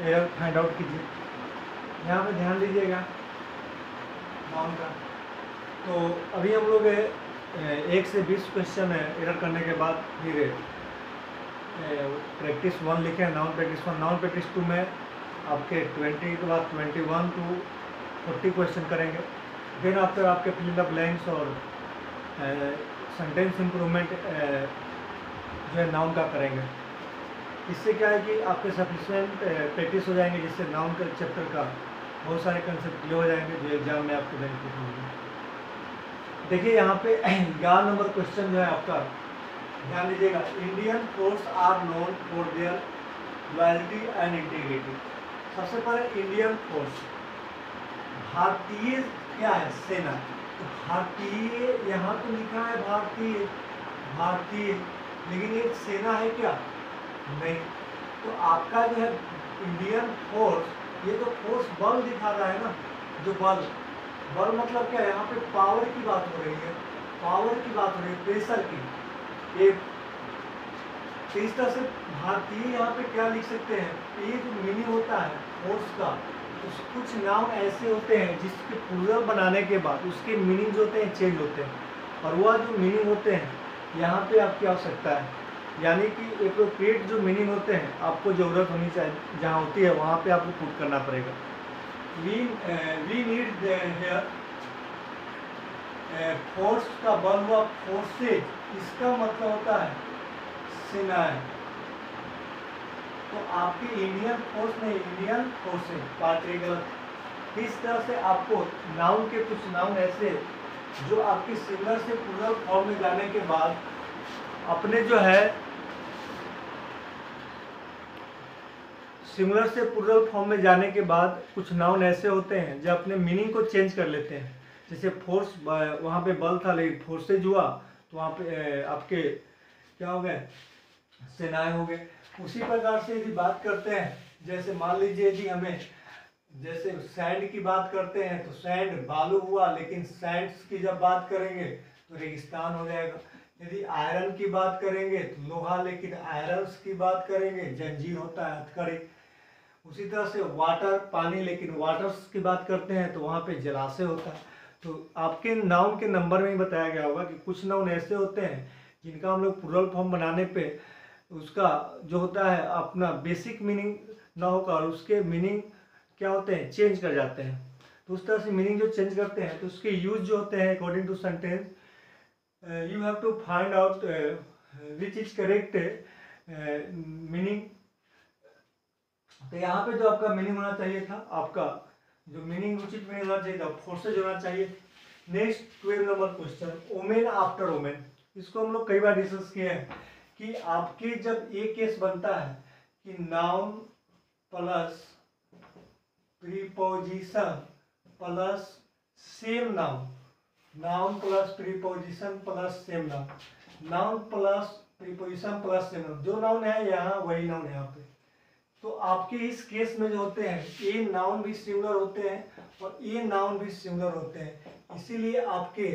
एरर फाइंड आउट कीजिए। यहाँ पे ध्यान दीजिएगा नाउन का। तो अभी हम लोग 1 से 20 क्वेश्चन है एरर करने के बाद फिर प्रैक्टिस 1 लिखे हैं, नाउन प्रैक्टिस 1। नाउन प्रैक्टिस 2 में आपके 20 के बाद 21 to 40 क्वेश्चन करेंगे। देन आफ्टर आपके फिल इन द ब्लैंक्स और सेंटेंस इम्प्रूवमेंट जो है नाउन का करेंगे। इससे क्या है कि आपके सफिशिएंट प्रैक्टिस हो जाएंगे, जिससे नाउन के चैप्टर का बहुत सारे कंसेप्ट क्लियर हो जाएंगे जो एग्जाम में आपके बेनिफिट होंगे। देखिए यहाँ पे 11 नंबर क्वेश्चन जो है आपका, ध्यान दीजिएगा। Indian force are known for their loyalty and integrity. सबसे पहले इंडियन फोर्स, भारतीय क्या है, सेना। तो भारतीय यहाँ तो लिखा है भारतीय, भारतीय, लेकिन ये सेना है क्या, नहीं। तो आपका जो है इंडियन फोर्स, ये तो फोर्स बल दिखा रहा है ना, जो बल, बल मतलब क्या है, यहाँ पे पावर की बात हो रही है, पावर की बात हो रही है, प्रेशर की। एक तो इस तरह से भारतीय यहाँ पे क्या लिख सकते हैं, ये जो मीनिंग होता है फोर्स का, तो कुछ नाउन ऐसे होते हैं जिसके प्लूरल बनाने के बाद उसके मीनिंग जो होते हैं चेंज होते हैं, और वह जो मीनिंग होते हैं यहाँ पे आपकी आवश्यकता है, यानी कि एप्रोप्रिएट जो मीनिंग होते हैं आपको ज़रूरत होनी चाहिए, जहाँ होती है वहाँ पे आपको पुट करना पड़ेगा। वी नीड हेयर, फोर्स का बल हुआ फोर्सेज, इसका मतलब होता है सेनाएं। तो आपकी इंडियन फोर्स नहीं, इंडियन फोर्सेज, पार्ट ए गलत। इस तरह से आपको नाउन के कुछ नाउन ऐसे जो आपकी सिंगुलर से प्लूरल फॉर्म में जाने के बाद अपने जो है सिंगुलर से प्लूरल फॉर्म में जाने के बाद कुछ नाउन ऐसे होते हैं जो अपने मीनिंग को चेंज कर लेते हैं। जैसे फोर्स, वहाँ पे बल था लेकिन फोर्सेज हुआ तो वहाँ पे आपके क्या हो गए, सेनाएं हो गए। उसी प्रकार से यदि बात करते हैं, जैसे मान लीजिए यदि हमें जैसे सैंड की बात करते हैं तो सैंड बालू हुआ, लेकिन सैंड्स की जब बात करेंगे तो रेगिस्तान हो जाएगा। यदि आयरन की बात करेंगे तो लोहा, लेकिन आयरन्स की बात करेंगे जंजीर होता है, हथकड़ी। उसी तरह से वाटर पानी, लेकिन वाटर्स की बात करते हैं तो वहाँ पे जलाशय होता है। तो आपके नाउन के नंबर में ही बताया गया होगा कि कुछ नाउन ऐसे होते हैं जिनका हम लोग प्लूरल फॉर्म बनाने पे उसका जो होता है अपना बेसिक मीनिंग ना होकर उसके मीनिंग क्या होते हैं, चेंज कर जाते हैं। तो उस तरह से मीनिंग जो चेंज करते हैं तो उसके यूज जो होते हैं according to sentence, you have to find out which is correct meaning. तो यहाँ पे जो आपका मीनिंग होना चाहिए था, आपका जो मीनिंग उचित मीनिंग होना चाहिए था फोर्सेज होना चाहिए। Next 12 number question, omen after omen. इसको हम लोग कई बार डिस्कस किए हैं कि आपके जब ये केस बनता है कि noun plus preposition plus same noun, noun plus preposition plus same noun, noun plus preposition plus same noun, जो नाउन है यहाँ वही नाउन है यहाँ पे। तो आपके इस केस में जो होते हैं ए नाउन भी सिमिलर होते हैं और ए नाउन भी सिमिलर होते हैं, इसीलिए आपके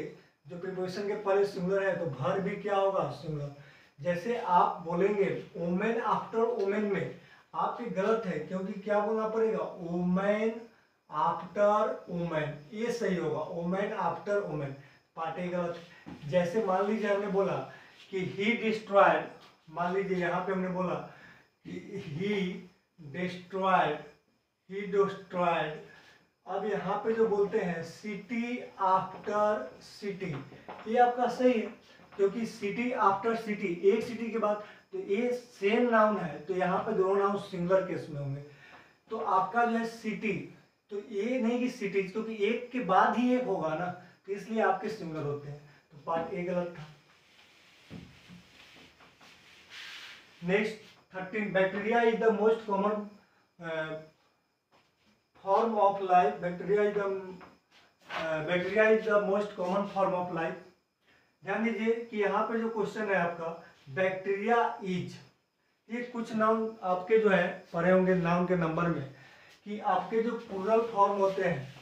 जो प्रीपोजिशन के पहले सिमिलर है तो भर भी क्या होगा, सिमिलर। जैसे आप बोलेंगे ओमेन आफ्टर ओमेन में, आप ये गलत है, क्योंकि क्या बोलना पड़ेगा, ओमेन आफ्टर ओमेन, ये सही होगा, omen after omen, part A गलत है। जैसे मान लीजिए हमने बोला कि ही डिस्ट्रॉयड, मान लीजिए यहाँ पे हमने बोला ही डिस्ट्रॉयड, ही डिस्ट्रॉयड। अब यहाँ पे जो बोलते हैं सिटी आफ्टर सिटी, ये आपका सही है, क्योंकि सिटी आफ्टर सिटी, एक सिटी के बाद, तो ये सेम नाउन है तो यहाँ पे दोनों नाउन सिंगुलर केस में होंगे। तो आपका जो है सिटी, तो ये नहीं कि सिटीज, क्योंकि एक के बाद ही एक होगा ना, तो इसलिए आपके सिंगुलर होते हैं, तो पार्ट ए गलत था। Next 13, bacteria is the most common form of life, bacteria is the most common form of life. ध्यान दीजिए कि यहाँ पे जो क्वेश्चन है आपका बैक्टीरिया इज, ये कुछ नाउन आपके जो है पढ़े होंगे नाउन के नंबर में कि आपके जो प्लूरल फॉर्म होते हैं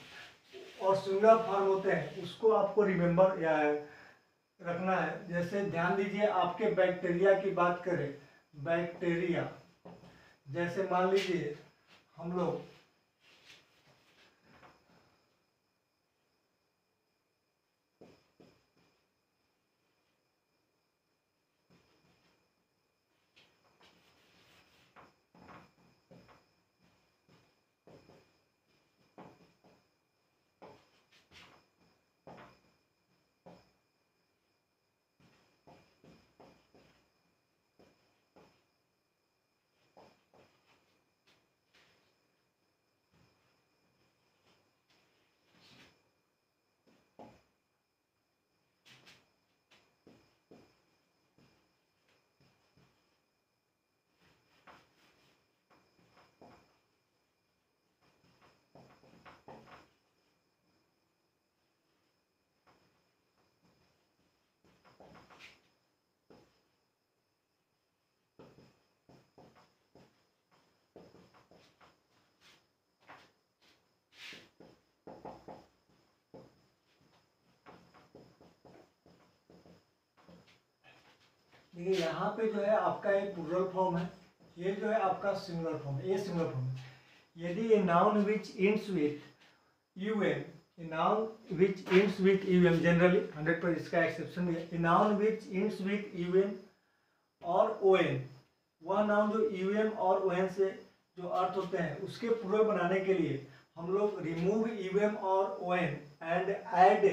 और सिंगुलर फॉर्म होते हैं उसको आपको रिमेंबर या रखना है। जैसे ध्यान दीजिए आपके बैक्टीरिया की बात करें, बैक्टीरिया, जैसे मान लीजिए हम लोग देखिए यहाँ पे जो है आपका एक प्लूरल फॉर्म है, ये जो है आपका सिंगुलर फॉर्म है, ये सिंगुलर फॉर्म है। यदि ए noun which ends with UM, A noun which ends with UM, generally 100% इसका एक्सेप्शन भी है, ए noun which ends with UM और ओएन, वह नाउन जो यूएम और ओएन से जो अर्थ होते हैं उसके प्लूरल बनाने के लिए हम लोग रिमूव यूएम और ON and add A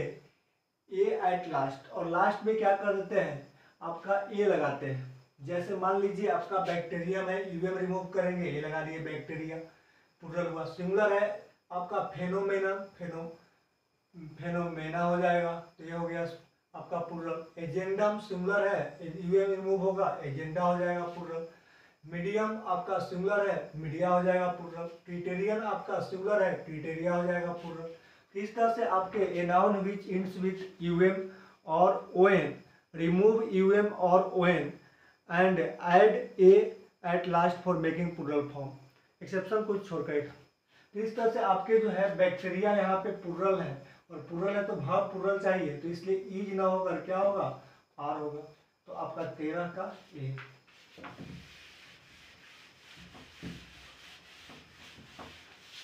at last, और लास्ट में क्या कर देते हैं आपका ए लगाते हैं। जैसे मान लीजिए आपका बैक्टीरियम है, यूएम रिमूव करेंगे, ए लगा दिए बैक्टीरिया, प्लूरल हुआ। सिंगुलर है आपका फेनोमेना, फेनोमेना हो जाएगा, तो ये हो गया आपका प्लूरल। एजेंडम सिंगुलर है, यूएम रिमूव होगा, एजेंडा हो जाएगा प्लूरल। मीडियम आपका सिंगुलर है, मीडिया हो जाएगा प्लूरल। क्रिटेरियन आपका सिंगुलर है, क्रिटेरिया हो जाएगा प्लूरल। इस तरह से आपके a noun which ends with UM और ओएन, रिमूव यूएम और ON and add A at last for making plural form, exception कुछ छोड़कर। तो इस तरह से आपके जो है बैक्टीरिया यहाँ पे प्लूरल है, और प्लूरल है तो वर्ब प्लूरल चाहिए, तो इसलिए ईज ना होकर क्या होगा, आर होगा। तो आपका 13 का A.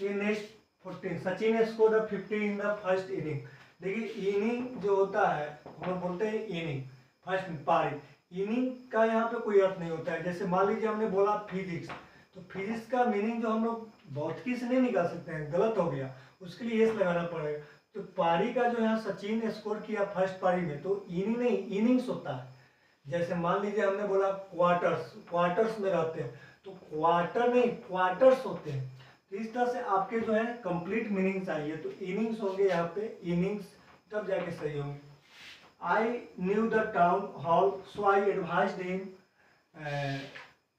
Next 14, Sachin scored 50 in the first inning. देखिए इनिंग जो होता है हम लोग बोलते हैं इनिंग, फर्स्ट पारी। इनिंग का यहाँ पे कोई अर्थ नहीं होता है। जैसे मान लीजिए हमने बोला फिजिक्स, तो फिजिक्स का मीनिंग जो हम लोग भौतिकी से नहीं निकाल सकते हैं, गलत हो गया, उसके लिए यस लगाना पड़ेगा। तो पारी का जो यहाँ सचिन स्कोर किया फर्स्ट पारी में, तो इनिंग नहीं इनिंग्स होता है। जैसे मान लीजिए हमने बोला क्वार्टर्स, क्वार्टर्स में रहते हैं, तो क्वार्टर नहीं क्वार्टर्स होते हैं। तो इस तरह से आपके जो है कंप्लीट मीनिंग चाहिए, तो इनिंग्स होंगे यहाँ पे, इनिंग्स तब जाके सही होंगे। I knew the town hall so I advised him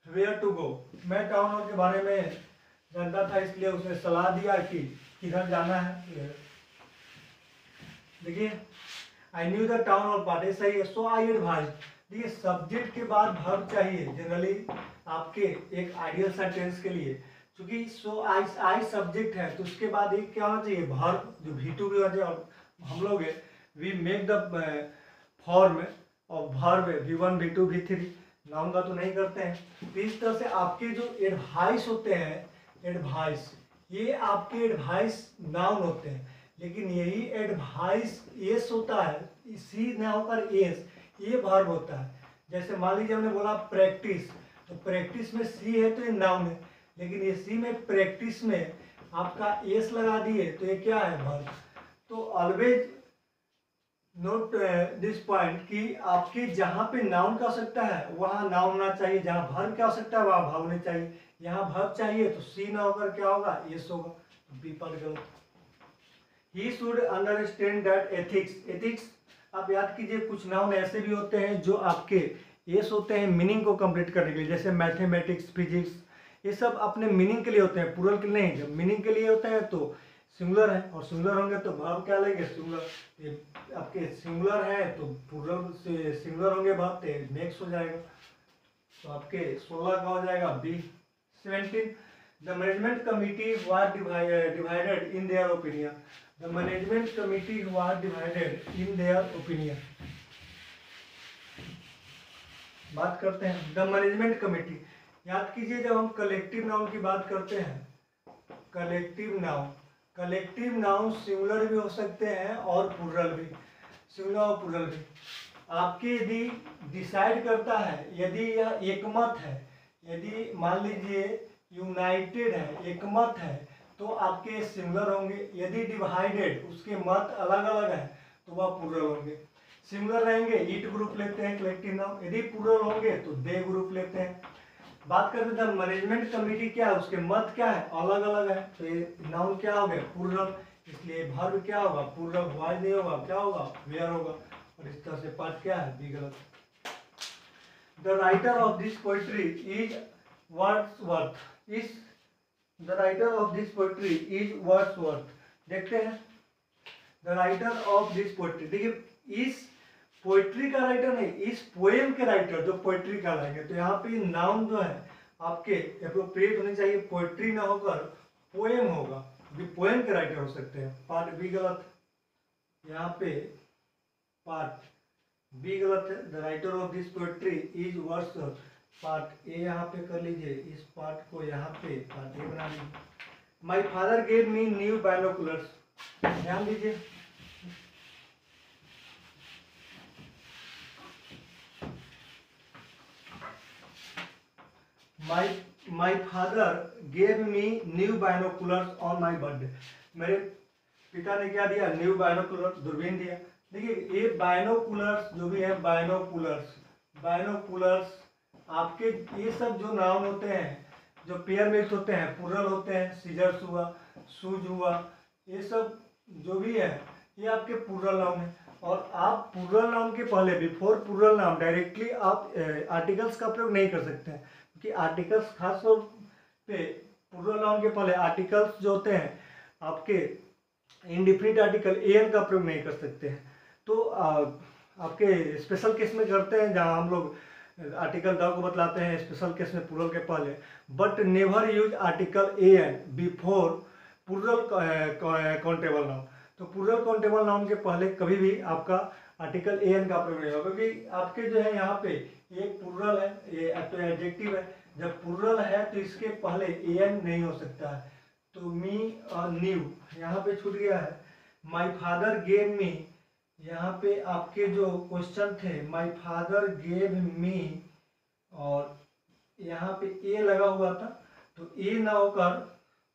where to go. मैं टाउन हॉल के बारे में जानता था, इसलिए उसने सलाह दिया कि किधर जाना है। देखिए आई knew the town hall part सही है, सो आई एडवाइज्ड। देखिए सब्जेक्ट के बाद वर्ब चाहिए जनरली आपके एक आइडियल सेंटेंस के लिए, क्योंकि सो आई सब्जेक्ट है, तो उसके बाद एक क्या होना चाहिए, वर्ब जो V2 भी हो जाए। और हम लोग वी मेक द फॉर्म और verb V1 V2 V3, noun का तो नहीं करते हैं। तो इस तरह से आपके जो एडवाइस होते हैं, एडवाइस, ये आपके एडवाइस नाउन होते हैं, लेकिन यही एडवाइस एस होता है, सी ना होकर एस, ये वर्ब होता है। जैसे मान लीजिए हमने बोला प्रैक्टिस, तो प्रैक्टिस में सी है तो ये नाउन है, लेकिन ये सी में प्रैक्टिस में आपका एस लगा दिए तो ये क्या है, वर्ब। तो ऑलवेज नोट दिस पॉइंट कि आपके जहाँ पे नाउन का आवश्यकता है वहाँ नाउन होना चाहिए, जहाँ वर्ब की आवश्यकता है वहाँ वर्ब होनी चाहिए। यहाँ वर्ब चाहिए तो सी ना होकर क्या होगा, एस होगा, बी पर गलत। He should understand that ethics, ethics आप याद कीजिए, कुछ नाउन ऐसे भी होते हैं जो आपके एस होते हैं मीनिंग को कंप्लीट करने के लिए, जैसे मैथमेटिक्स, फिजिक्स, ये सब अपने मीनिंग के लिए होते हैं, प्लूरल के लिए नहीं। जब मीनिंग के लिए होते हैं तो सिंगुलर है, और सिंगुलर होंगे तो वर्ब क्या लेंगे, सिंगुलर। ये आपके सिंगुलर है तो प्लूरल से सिंगुलर होंगे वर्ब, तो नेक्स्ट हो जाएगा। तो आपके 16 का हो जाएगा B. 17, the management committee was divided in their opinion. The management committee was divided in their opinion. बात करते हैं द मैनेजमेंट कमिटी। याद कीजिए जब हम कलेक्टिव नाउन की बात करते हैं, कलेक्टिव नाउन सिंगुलर भी हो सकते हैं और प्लूरल भी, सिंगुलर और प्लूरल भी। आपके यदि डिसाइड करता है, यदि यह एकमत है, यदि मान लीजिए यूनाइटेड है, एकमत है, तो आपके सिंगुलर होंगे। यदि डिवाइडेड, उसके मत अलग अलग है, तो वह प्लूरल होंगे। सिंगुलर रहेंगे इट ग्रुप लेते हैं कलेक्टिव नाउन, यदि प्लूरल होंगे तो दे ग्रुप लेते हैं। बात करते हैं मैनेजमेंट कमेटी क्या है, उसके मत क्या है, अलग अलग है, तो ये नाउन क्या हो गया, प्लूरल, इसलिए वर्ब क्या होगा, प्लूरल, वाज नहीं होगा, क्या होगा, वेयर होगा। और इस तरह से पार्ट क्या है, बी गलत। The writer of this poetry is Wordsworth, is the writer of this poetry is Wordsworth. देखते हैं the writer of this poetry, देखिए इस पोएट्री का राइटर नहीं, इस पोएम के राइटर जो पोएट्री का लाएंगे, तो यहाँ पे नाउन जो है आपके एप्रोप्रिएट होने चाहिए, पोएट्री ना होकर पोएम होगा, पोएम के राइटर हो सकते हैं। पार्ट बी गलत। यहाँ पे पार्ट बी गलत है। The writer of this poetry is worse, part A यहाँ पे कर लीजिए, इस पार्ट को यहाँ पे पार्ट ए बना लीजिए। My father gave me new binoculars, ध्यान दीजिए। My father gave me new binoculars on my birthday, मेरे पिता ने क्या दिया, न्यू बाइनोकुलर, दूरबीन दिया। देखिए ये बाइनोकुलर्स जो भी है, बाइनोकुलर्स आपके ये सब जो नाउन होते हैं, जो पेयर में होते हैं, प्लूरल होते हैं, सीजर्स हुआ, शूज हुआ, ये सब जो भी है ये आपके प्लूरल नाउन है। और आप प्लूरल नाउन के पहले, बिफोर प्लूरल नाउन, डायरेक्टली आप आर्टिकल्स का प्रयोग नहीं कर सकते हैं, क्योंकि आर्टिकल्स खास तौर पे प्लूरल नाउन के पहले आर्टिकल्स जो होते हैं आपके इंडिफिनिट आर्टिकल एन का प्रयोग नहीं कर सकते हैं। तो आपके स्पेशल केस में करते हैं, जहाँ हम लोग आर्टिकल द को बतलाते हैं स्पेशल केस में प्लूरल के पहले, but never use article an before plural countable noun. तो प्लूरल काउंटेबल नाउन के पहले कभी भी आपका आर्टिकल एन का प्रयोग नहीं होगा, क्योंकि आपके जो है यहाँ पे एक प्लूरल है, ये तो एडजेक्टिव है, जब प्लूरल है तो इसके पहले एन नहीं हो सकता है। तो मी न्यू यहाँ पे छूट गया है। माई फादर गेव मी, यहाँ पे आपके जो क्वेश्चन थे, माई फादर गेव मी, और यहाँ पे ए लगा हुआ था, तो ए ना होकर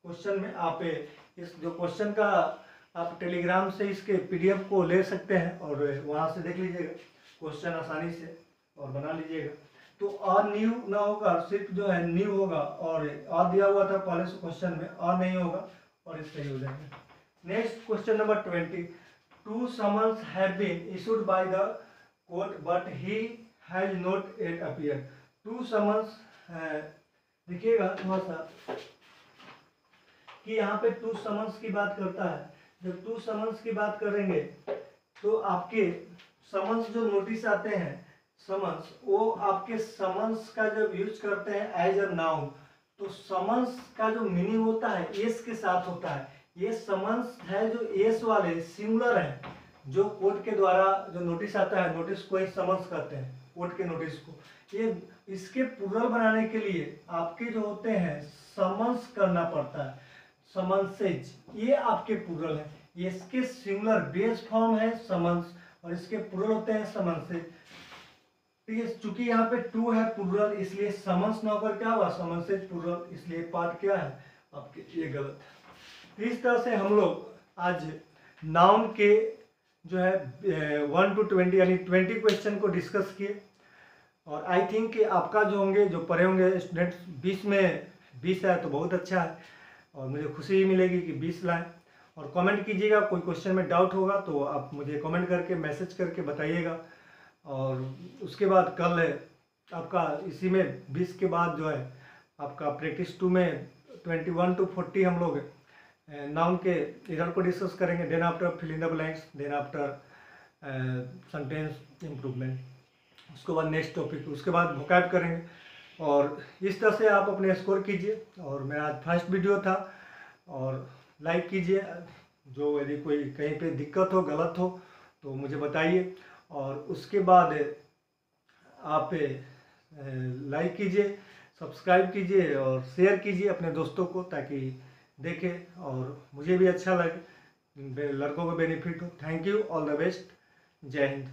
क्वेश्चन में आप इस जो क्वेश्चन का आप टेलीग्राम से इसके पीडीएफ को ले सकते हैं और वहाँ से देख लीजिएगा क्वेश्चन आसानी से और बना लीजिएगा। तो अ न्यू ना होगा, सिर्फ जो है न्यू होगा, और अ दिया हुआ था पहले से क्वेश्चन में, अ नहीं होगा और इस सही हो जाएगा। Next question number 20, two summons have been issued by the court but he has not yet appear. Two summons, देखिएगा थोड़ा सा कि यहाँ पे टू समन्स की बात करता है। जब टू समन्स की बात करेंगे तो आपके समन्स जो नोटिस आते हैं, समन्स, वो आपके समन्स का जब यूज करते हैं एज अ नाउन, तो समन्स का जो मीनिंग होता है एस के साथ होता है। ये समन्स है जो एस वाले सिंगुलर है, जो कोर्ट के द्वारा जो नोटिस आता है, नोटिस को ही समन्स कहते हैं, कोर्ट के नोटिस को। ये इसके प्लूरल बनाने के लिए आपके जो होते हैं समन्स करना पड़ता है, समन्सेज, ये आपके प्लूरल है। ये इसके सिंगुलर बेस फॉर्म है समन्स, और इसके प्लूरल होते हैं समन्सेज। ठीक है, चूंकि यहाँ पे टू है प्लूरल, इसलिए समन्स ना होकर क्या हुआ, समन्सेज प्लूरल, इसलिए पार्ट क्या है आपके, ये गलत है। इस तरह से हम लोग आज नाउन के जो है 1 to 20 यानी 20 क्वेश्चन को डिस्कस किए, और आई थिंक कि आपका जो होंगे, जो पढ़े होंगे स्टूडेंट्स, 20 में 20 आए तो बहुत अच्छा है, और मुझे खुशी मिलेगी कि 20 लाएँ। और कमेंट कीजिएगा, कोई क्वेश्चन में डाउट होगा तो आप मुझे कमेंट करके, मैसेज करके बताइएगा। और उसके बाद कल आपका इसी में 20 के बाद जो है आपका प्रैक्टिस 2 में 21 to 40 हम लोग नाउन के एरर को डिस्कस करेंगे। Then after fill in the blanks, then after sentence improvement, उसके बाद नेक्स्ट टॉपिक, उसके बाद वोकैब करेंगे। और इस तरह से आप अपने स्कोर कीजिए। और मेरा आज फर्स्ट वीडियो था, और लाइक कीजिए, जो यदि कोई कहीं पे दिक्कत हो, गलत हो तो मुझे बताइए। और उसके बाद आप लाइक कीजिए, सब्सक्राइब कीजिए और शेयर कीजिए अपने दोस्तों को, ताकि देखें और मुझे भी अच्छा लगे, लड़कों को बेनिफिट हो। Thank you, all the best, जय हिंद।